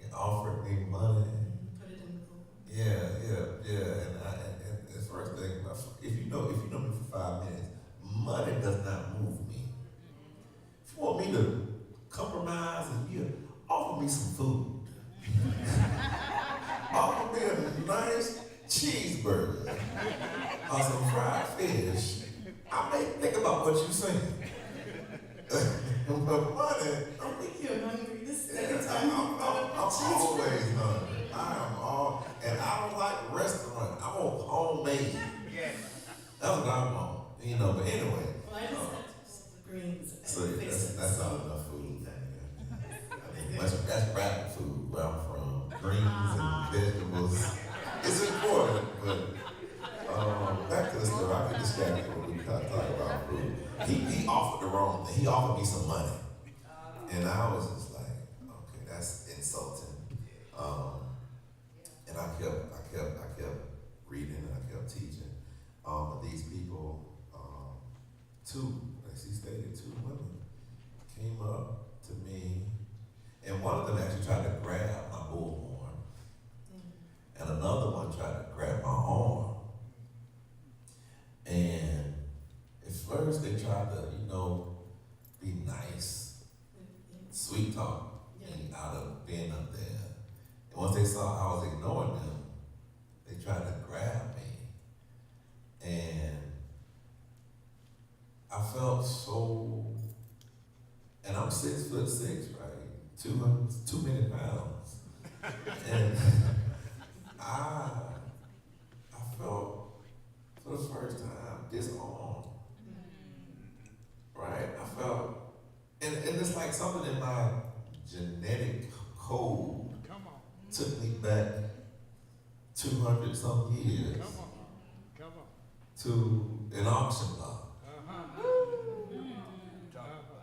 and offered me money. Put it in the book. Yeah. And the first thing, if you know me for 5 minutes, money does not move me. If you want me to compromise and you offer me some food, offer me a nice cheeseburger or some fried fish, I may think about what you're saying. But money, I think you're hungry this every I'm time you always hungry. And I don't like restaurant. I want homemade. That's what I want. But anyway. Well, I just had the greens. So that's not enough food. That's rapid food where I'm from. Greens and vegetables. It's important, but back to the story. I get distracted when we talk about food. He offered the wrong thing. He offered me some money. And I was just like, okay, that's insulting. And I kept reading and I kept teaching. But these people, as he stated, two women came up to me, and one of them actually tried to grab my bullhorn, and another one tried to grab my arm. And at first they tried to, be nice, sweet talk me out of being up there. And once they saw I was ignoring them, they tried to grab me. And I felt so, and I'm 6'6", right? 2 million pounds. And I felt for the first time disarmed. Right? I felt, and it's like something in my genetic code took me back 200 some years to an auction block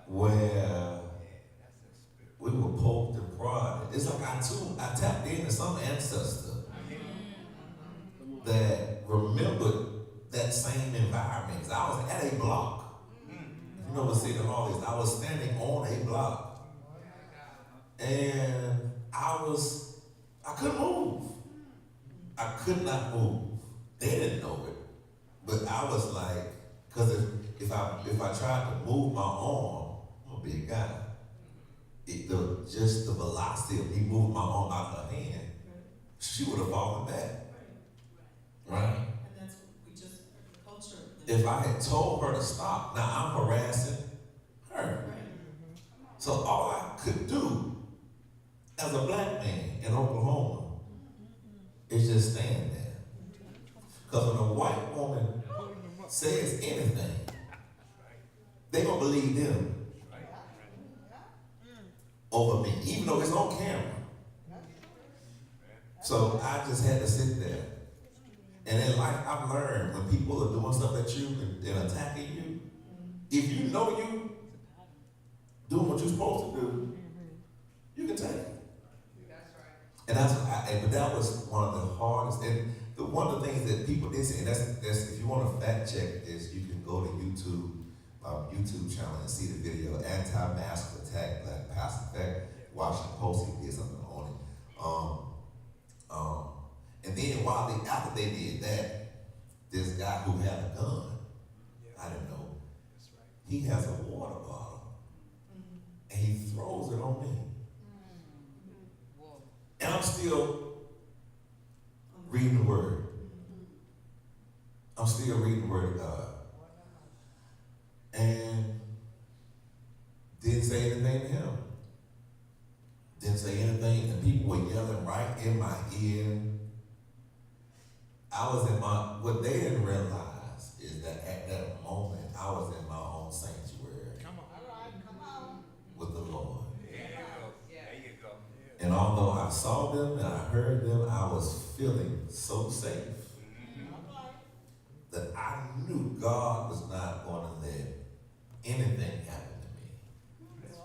where we were poked and prodded. It's like I tapped into some ancestor that remembered that same environment. I was at a block. You know what City Hall is? I was standing on a block. And I couldn't move. I could not move. They didn't know it. But I was like, because if I tried to move my arm, I'm a big guy. Just the velocity of me moving my arm out of her hand, she would have fallen back. Right? And that's what we just heard, the culture. If I had told her to stop, now I'm harassing her. So all I could do as a black man in Oklahoma is just stand there. Because when a white woman says anything, they gonna believe them over me, even though it's on camera. So I just had to sit there. And in life, I've learned when people are doing stuff at you and attacking you, if you know you doing what you're supposed to do, you can take it. And but that was one of the hardest, and one of the things that people did say, and that's if you want to fact check this, you can go to YouTube channel and see the video, Anti-Mask Attack Black Pastor. In fact, Washington Post, he did something on it. And then after they did that, this guy who had a gun, I didn't know, he has a water bottle, and he throws it on me. And I'm still reading the Word. I'm still reading the Word of God. And didn't say anything to him. Didn't say anything, and people were yelling right in my ear. What they didn't realize is that at that moment, I was in my own sanctuary. Come on. With the Lord. There you go. And although I saw them and I heard them, I was feeling so safe that I knew God God was not going to let anything happen to me.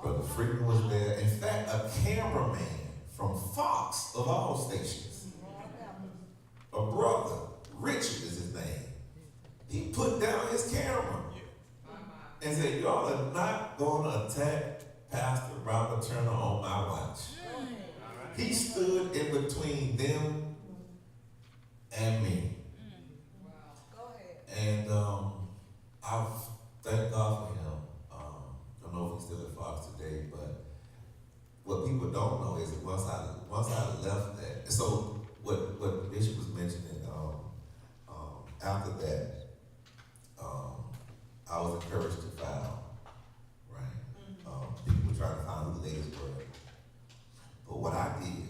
Brother Freeman was there. In fact, a cameraman from Fox, of all stations, a brother, Richard is his name, he put down his camera and said, y'all are not going to attack Pastor Robert Turner on my watch. He stood in between them and me. And I thank God for him. I don't know if he's still at Fox today, but what people don't know is that once I left that, so what the Bishop was mentioning, after that, I was encouraged to file, right? People were trying to find who the ladies were. But what I did,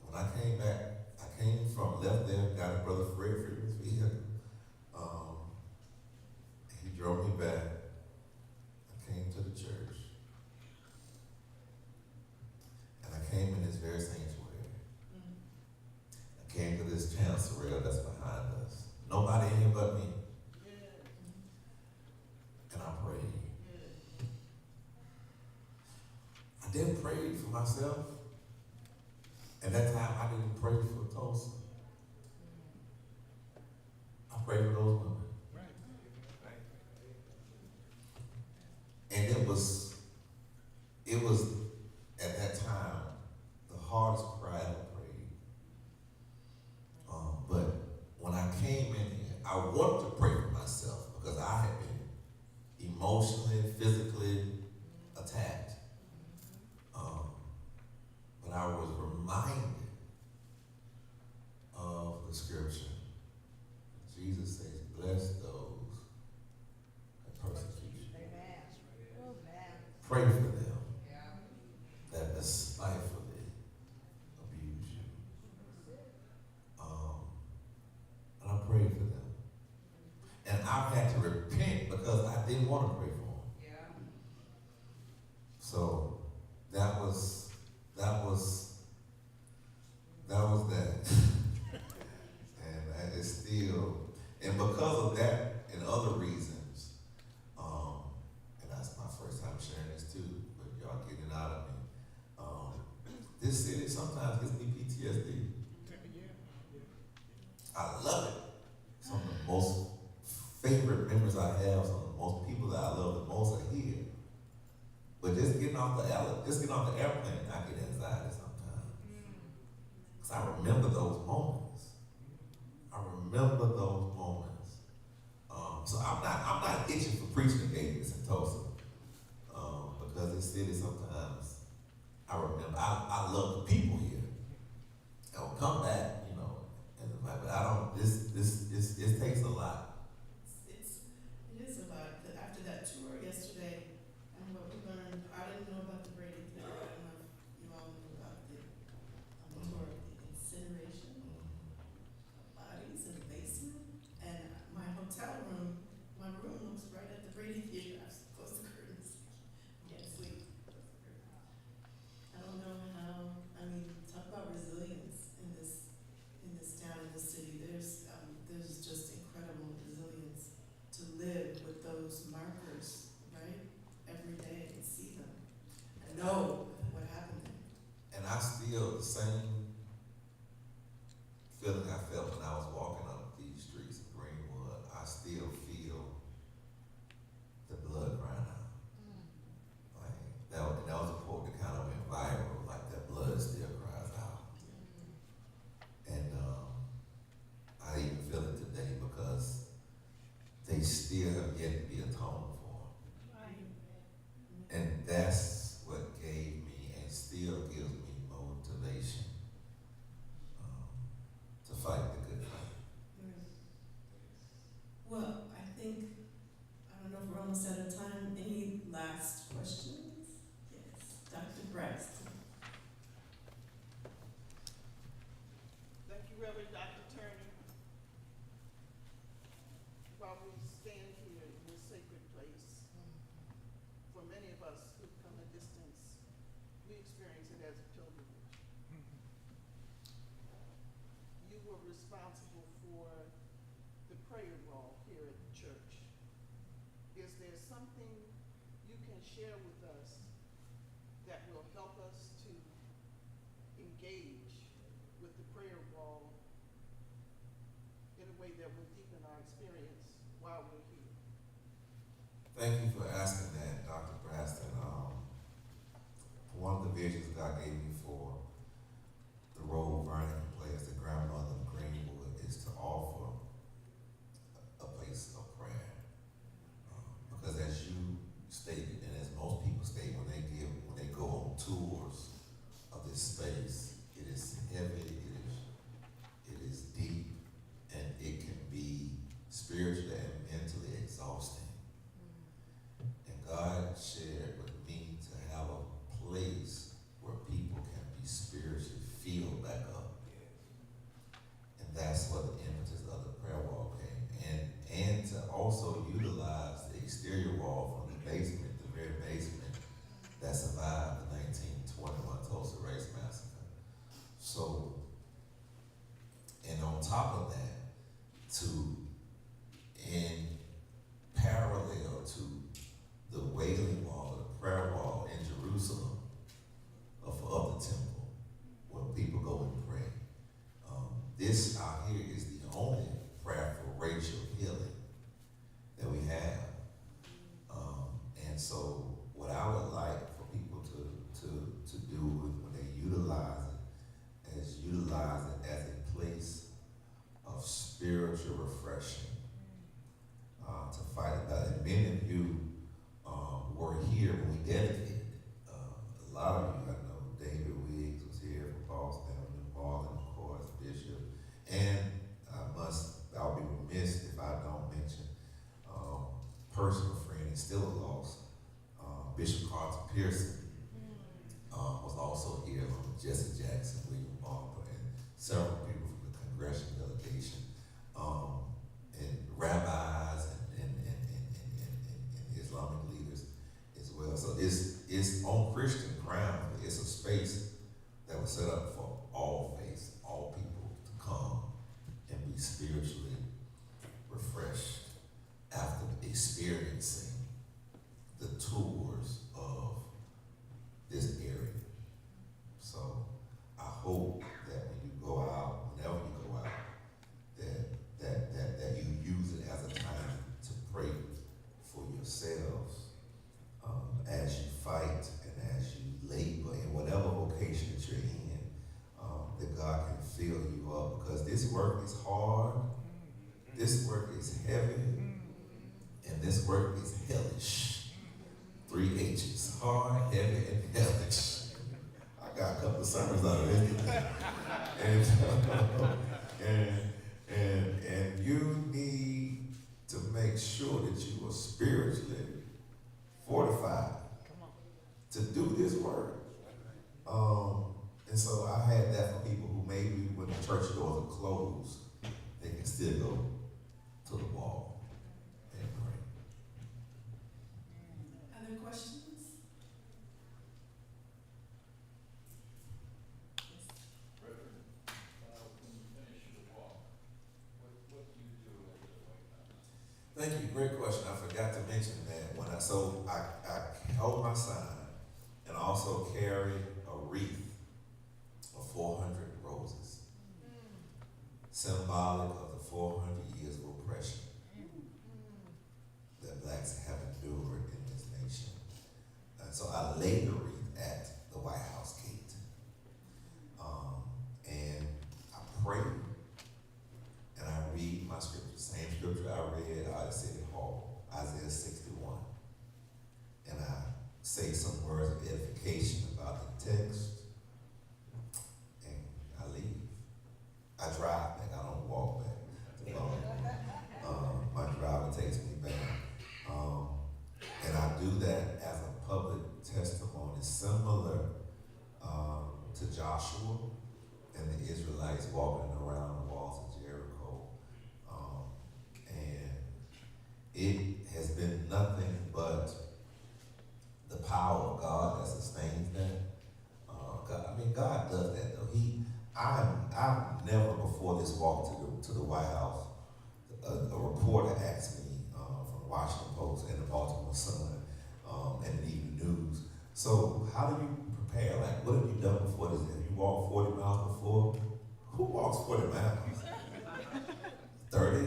when I came back, I came from, left there, got a brother Fred Freeman's vehicle. He drove me back. I came to the church. And I came in this very sanctuary. I came to this chancel rail that's behind us. Nobody in here but me. And I prayed. I didn't pray for myself. At that time, I didn't pray for Tulsa. I prayed for those women. And it was at that time the hardest cry I ever prayed. But when I came in here, I wanted to pray for myself because I had been emotionally, physically attacked. But I was reminded of the scripture. Jesus says, bless those that persecute you. Pray for them that despitefully abuse you. And I prayed for them. And I had to repent because I didn't want to pray for them. So that was that. And it's still, and because of that and other reasons, and that's my first time sharing this too, but y'all getting it out of me. This city sometimes gives me PTSD. I love it. Some of the most favorite memories I have, some of the most people that I love the most are here. But just getting off the airplane, I get anxiety sometimes. Because I remember those moments. So I'm not itching for preaching engagements in Tulsa. Because this city sometimes, I remember, I love the people here. I will come back, but I don't, it takes a lot. It is a lot. After that tour yesterday, and what we learned, I didn't know about the Brady thing. I don't know if you all knew about the tour of the incineration of bodies in the basement. And my hotel room, my room looks right at the Brady Theater. I was close to curtains. Can't sleep. I don't know how. Talk about resilience in this town, in this city. There's just incredible resilience to live with those markers, right? Every day and see them and know what happened. And I still, the same feeling I felt when I was walking up these streets of Greenwood, I still feel the blood crying out. Like that was a quote that kind of went viral, like that blood still cries out. And I even feel it today because they still have yet to be atoned for. And that's what gave me and still gives me motivation to fight the good fight. Well, I don't know if we're almost out of time. Any last questions? Yes, Dr. Braxton. Thank you, Reverend Dr. Turner. While we stand here in this sacred place, for many of us who've come a distance, we experience it as a pilgrimage. You were responsible for the prayer wall here at the church. something you can share with us that will help us to engage with the prayer wall in a way that will deepen our experience while we're here? Thank you for asking that, Dr. Braxton. One of the visions God gave me for the role Vernon can play as the grandmother of Greenwood is to offer a place of prayer. Because as you stated, and as most people state when they go on tours of this space, it is heavy, it is deep, and it can be spiritually and mentally exhausting. And God shared with me to have a place where people can be spiritually filled back up. And that's what the impetus of the prayer wall came. And to also utilize the exterior wall from the basement, the very basement that survived the 1921 Tulsa Race Massacre. So, and on top of that, in parallel to the Wailing Wall, the prayer wall in Jerusalem, of the temple, where people go and pray. This out here is the only prayer for racial healing that we have. And so what I would like for people to do when they utilize it is utilize it as a place of spiritual refreshing, to fight it back. And many of you were here when we dedicated. A lot of you, I know David Wiggs was here from Boston, Marlon, of course, Bishop, and I'll be remiss if I don't mention personal friend and still a loss, Bishop Carlton Pearson was also here, Jesse Jackson, William Barber, and several people from the congressional delegation, and rabbis and Islamic leaders as well. So it's on Christian ground, but it's a space that was set up for all faiths, all people to come and be spiritually refreshed after experiencing the tours of this area. So I hope that when you go out, whenever you go out, that you use it as a time to pray for yourselves, as you fight and as you labor in whatever vocation that you're in, that God can fill you up, because this work is hard, this work is heavy, and this work is hellish. 3 H's, hard, heavy, and hellish. I got a couple of sermons out of this. And you need to make sure that you are spiritually fortified to do this work. And so I had that for people who maybe when the church doors are closed, they can still go to the wall and pray. Other questions? Thank you. Great question. I forgot to mention that when I hold my sign and also carry a wreath of 400 roses, symbolic of the 400 years of oppression that blacks have endured in this nation. And so I lay the wreath at the White House gate. And I pray and I read my scripture, same scripture I read out of City Hall, Isaiah 61. And I say some words of edification about the text, and I leave. I drive back, I don't walk back. My driver takes me back. And I do that as a public testimony, similar to Joshua and the Israelites walking around the walls of Jericho. And it has been nothing but the power of God that sustains that. God does that though. I've never before this walk to the White House, a reporter asked me from the Washington Post and the Baltimore Sun So how do you prepare? Like, what have you done before this? Have you walked 40 miles before? Who walks 40 miles? 30?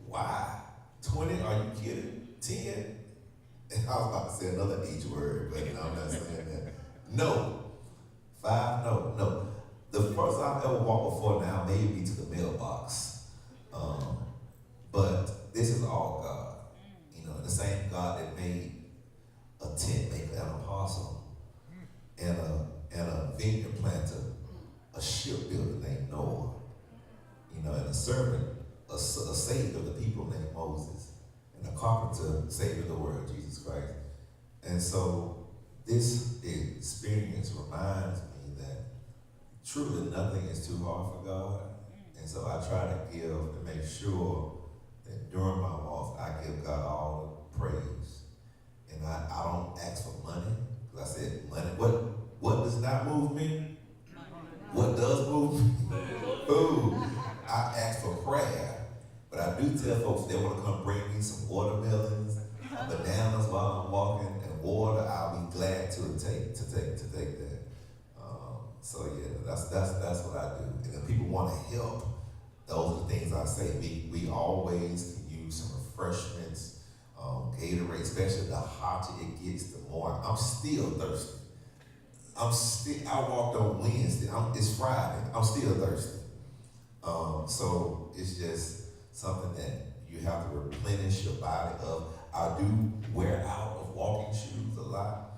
Why? 20? Are you kidding? 10? And I was about to say another H word, but no, I'm not saying that. No. 5? No. The first I've ever walked before now may be to the mailbox. But this is all God. You know, the same God that made a tent maker, an apostle, and a vineyard planter, a shipbuilder named Noah, you know, and a servant, a savior of the people named Moses, and a carpenter, savior of the world, Jesus Christ. And so this experience reminds me that truly nothing is too hard for God. And so I try to give and make sure that during my walk, I give God all the praise. And I don't ask for money, because I said money, what does not move me? What does move me? Food. I ask for prayer, but I do tell folks they want to come bring me some watermelons, bananas while I'm walking, and water. I'll be glad to take that. So yeah, that's what I do. And if people want to help, those are the things I say. We always can use some refreshments. Gatorade, especially the hotter it gets, the more. I'm still thirsty. I walked on Wednesday. It's Friday. I'm still thirsty. So it's just something that you have to replenish your body of. I do wear out of walking shoes a lot.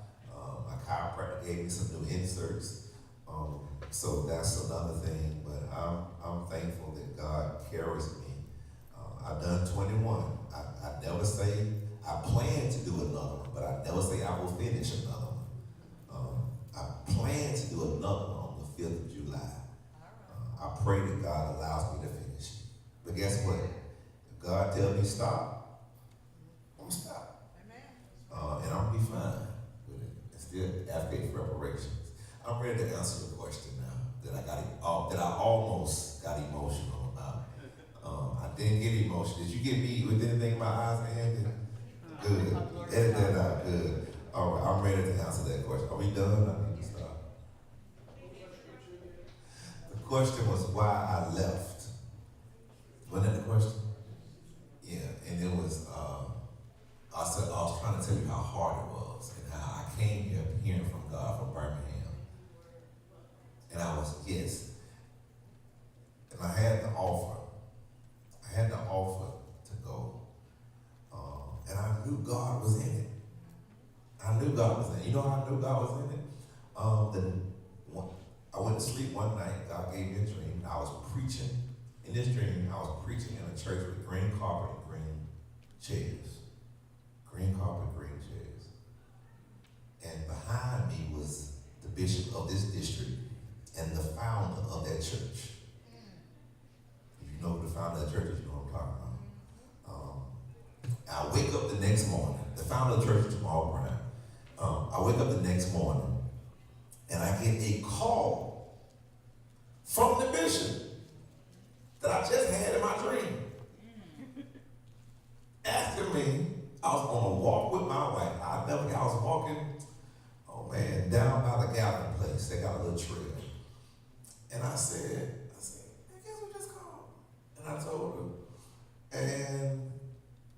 My chiropractor gave me some new inserts. So that's another thing. But I'm thankful that God carries me. I've done 21. I never say I plan to do another one, but I never say I will finish another one. I plan to do another one on the 5th of July. I pray that God allows me to finish it. But guess what? If God tells me stop, I'm gonna stop. And I'm gonna be fine with it and still advocate for reparations. I'm ready to answer your question now that I almost got emotional about. I didn't get emotional. Did you get me with anything in my eyes and hands? Good. Edit that out. Good. All right, I'm ready to answer that question. Are we done? I need to stop. The question was why I left. Wasn't that the question? Yeah, and it was, I was trying to tell you how hard it was and how I came here hearing from God from Birmingham. And I was, yes. And I had the offer. To go. And I knew God was in it. You know how I knew God was in it? I went to sleep one night. God gave me a dream. I was preaching. In this dream, I was preaching in a church with green carpet and green chairs. Green carpet, green chairs. And behind me was the bishop of this district and the founder of that church. If you know who the founder of that church is, you know what I'm talking about. I wake up the next morning. The founder of the church is Jamal Brown. I wake up the next morning and I get a call from the bishop that I just had in my dream. Asking me, I was on a walk with my wife. I was walking, down by the gathering place. They got a little trail. And I said, I guess we just called. And I told her.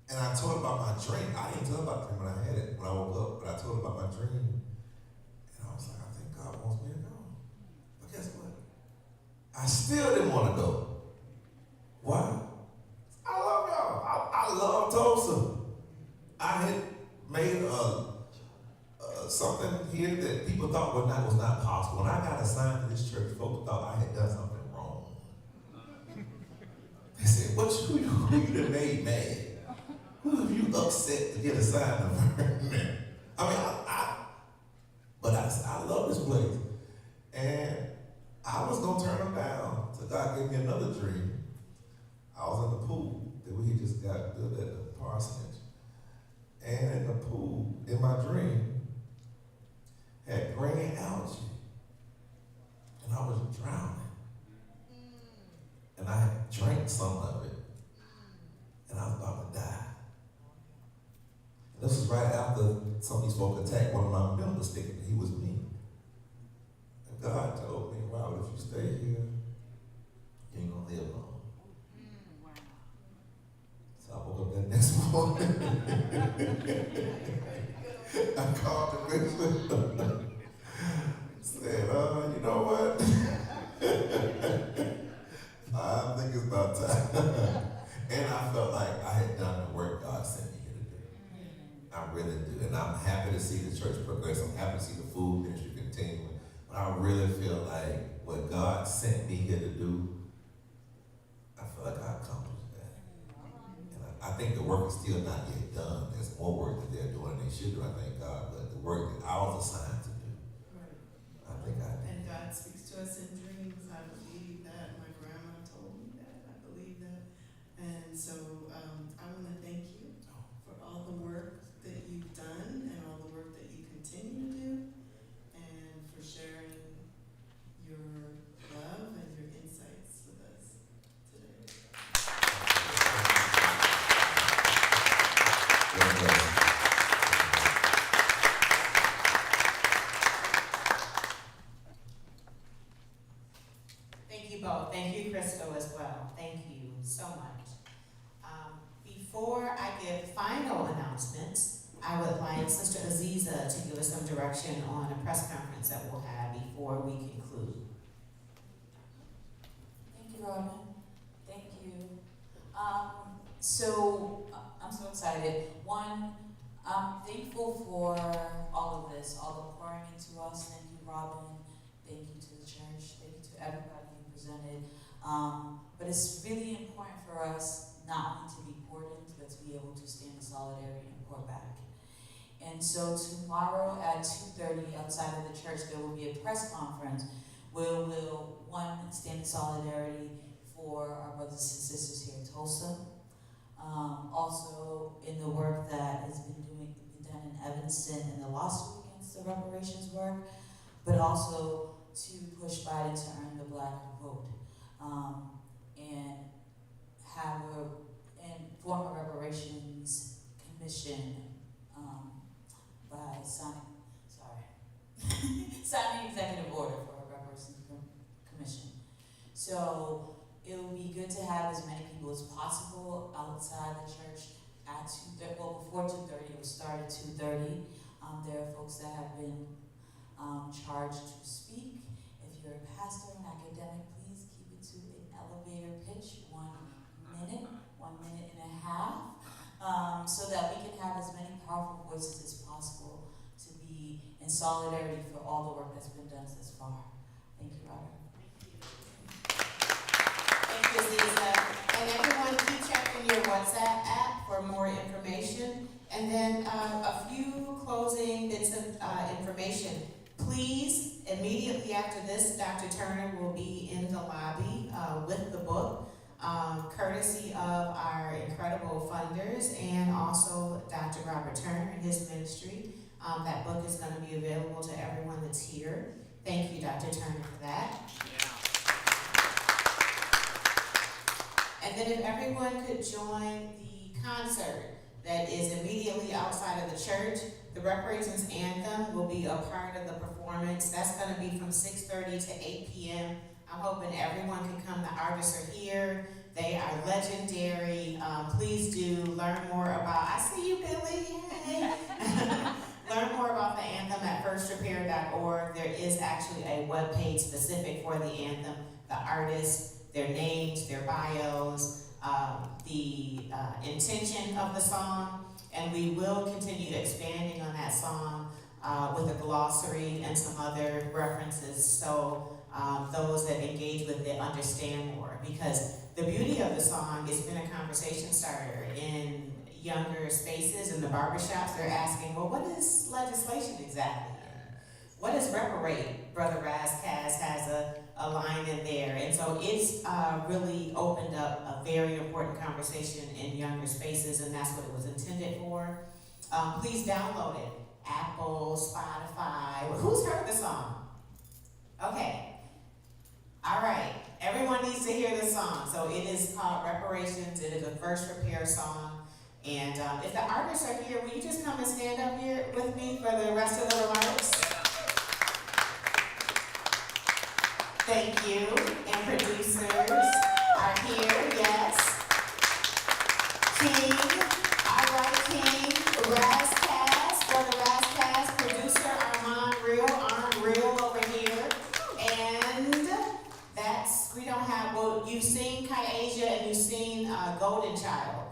And I told her about my dream. I didn't tell her about the dream when I had it, when I woke up, but I told her about my dream. And I was like, I think God wants me to go. But guess what? I still didn't want to go. Why? I love y'all. I love Tulsa. I had made something here that people thought was not possible. When I got assigned to this church, folks thought I had done something wrong. They said, who you done made mad? Who have you upset to get assigned to Vernon? But I love this place. And I was going to turn them down. So God gave me another dream. I was in the pool that we had just got built at the parsonage. And in the pool, in my dream, had green algae. And I was drowning. And I had drank some of it. And I was about to die. And This was right after some of these folk attacked one of my members thinking he was me. And God told me, wow, if you stay here, you ain't gonna live long. So I woke up that next morning. I called the bishop. Said, you know what? I think it's about time. And I felt like I had done the work God sent me here to do. I really do. And I'm happy to see the church progress. I'm happy to see the food ministry continuing. But I really feel like what God sent me here to do, I feel like I accomplished that. And I think the work is still not yet done. There's more work that they're doing than they should do, I thank God. But the work that I was assigned to do, I think I did. And God speaks to us in dreams. I believe that. My grandma told me that. I believe that. And so I want to thank you for all the work that you've done and all the work that you continue to do, and for sharing your love and your insights with us today. Thank you both. Thank you, Crystal, as well. Thank you so much. Before I give final announcements, I would like Sister Aziza to give us some direction on a press conference that we'll have before we conclude. Thank you, Robin. Thank you. So I'm so excited. One, I'm thankful for all of this, all the pouring into us. Thank you, Robin. Thank you to the church. Thank you to everybody who presented. But it's really important for us not only to be poured into, but to be able to stand in solidarity and pour back. And so tomorrow at 2:30 outside of the church, there will be a press conference where we'll, one, stand in solidarity for our brothers and sisters here in Tulsa. Also in the work that has been done in Evanston in the lawsuit against the reparations work, but also to push Biden to earn the black vote, and have and form a reparations commission by signing executive order for a reparations commission. So it would be good to have as many people as possible outside the church at 2:30. Well, before 2:30, it will start at 2:30. There are folks that have been charged to speak. If you're a pastor and academic, please keep it to an elevator pitch, 1 minute, 1 minute and a half, so that we can have as many powerful voices as possible to be in solidarity for all the work that's been done thus far. Thank you, Robert. Thank you, Aziza. And everyone, keep checking your WhatsApp app for more information. And then a few closing bits of information. Please, immediately after this, Dr. Turner will be in the lobby with the book, courtesy of our incredible funders and also Dr. Robert Turner and his ministry. That book is going to be available to everyone that's here. Thank you, Dr. Turner, for that. And then if everyone could join the concert that is immediately outside of the church, the Reparations Anthem will be a part of the performance. That's going to be from 6:30 to 8 p.m. I'm hoping everyone can come. The artists are here. They are legendary. Please do learn more about, I see you, Billy, yay. Learn more about the anthem at firstrepair.org. There is actually a webpage specific for the anthem, the artists, their names, their bios, the intention of the song, and we will continue expanding on that song with a glossary and some other references, so those that engage with it understand more, because the beauty of the song has been a conversation starter in younger spaces in the barbershops. They're asking, well, what is legislation exactly? What is reparate? Brother Razkaz has a line in there. And so it's really opened up a very important conversation in younger spaces, and that's what it was intended for. Please download it. Apple, Spotify. Who's heard the song? Okay. All right. Everyone needs to hear this song. So it is called Reparations. It is a First Repair song. And if the artists are here, will you just come and stand up here with me for the rest of the remarks? Thank you. And producers are here, yes. King, all right, King, Razzcast, for the Razzcast, producer Arm Real over here. And that's, we don't have, well, you've seen Kai-Asia and you've seen Golden Child.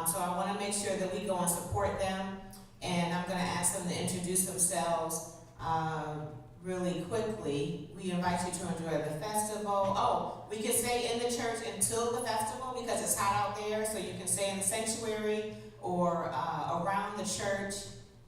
So I want to make sure that we go and support them. And I'm going to ask them to introduce themselves really quickly. We invite you to enjoy the festival. Oh, we can stay in the church until the festival because it's hot out there, so you can stay in the sanctuary or around the church.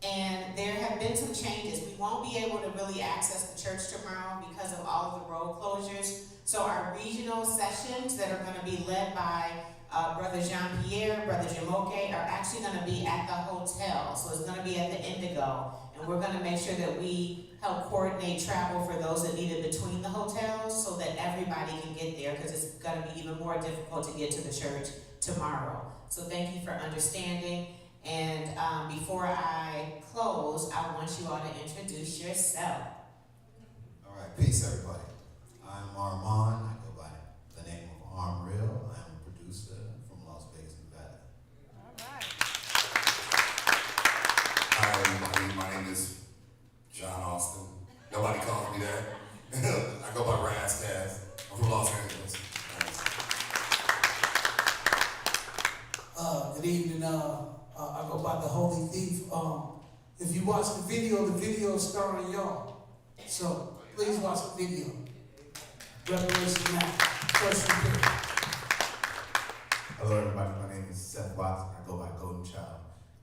And there have been some changes. We won't be able to really access the church tomorrow because of all of the road closures. So our regional sessions that are going to be led by Brother Jean-Pierre, Brother Jamoke, are actually going to be at the hotel. So it's going to be at the Indigo. And we're going to make sure that we help coordinate travel for those that need it between the hotels so that everybody can get there, because it's going to be even more difficult to get to the church tomorrow. So thank you for understanding. And before I close, I want you all to introduce yourself. All right, peace everybody. I'm Armand. I go by the name of Arm Real. I'm a producer from Las Vegas, Nevada. All right. Hi everybody, my name is John Austin. Nobody calls me that. I go by Razzcast. I'm from Los Angeles. Good evening. I go by the Holy Thief. If you watch the video is starring y'all. So please watch the video. Reparations now. First report. Hello everybody, my name is Seth Watson. I go by Golden Child,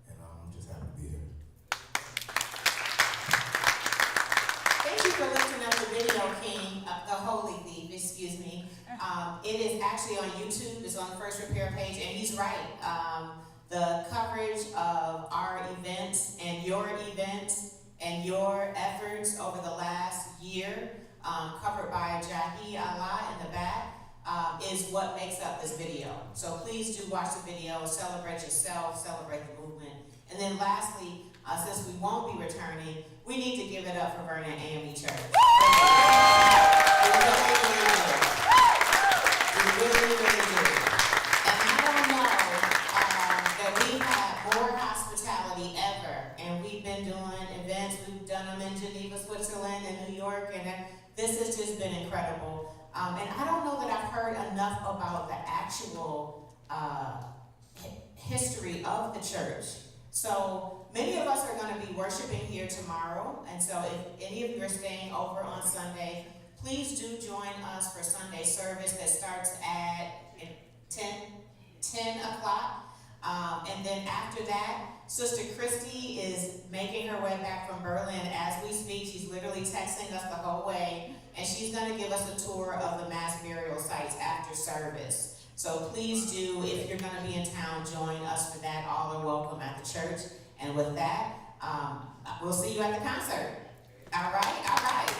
and I'm just happy to be here. Thank you for lifting up the video, King, the Holy Thief, excuse me. It is actually on YouTube. It's on the First Repair page, and he's right. The coverage of our events and your efforts over the last year, covered by Jahi Allah in the back, is what makes up this video. So please do watch the video, celebrate yourself, celebrate the movement. And then lastly, since we won't be returning, we need to give it up for Vernon AME Church. We really do. And I don't know that we've had more hospitality ever. And we've been doing events, we've done them in Geneva, Switzerland, and New York, and this has just been incredible. And I don't know that I've heard enough about the actual history of the church. So many of us are going to be worshiping here tomorrow. And so if any of you are staying over on Sunday, please do join us for Sunday service that starts at 10 o'clock. And then after that, Sister Christy is making her way back from Berlin as we speak. She's literally texting us the whole way. And she's going to give us a tour of the mass burial sites after service. So please do, if you're going to be in town, join us for that. All are welcome at the church. And with that, we'll see you at the concert. All right? All right.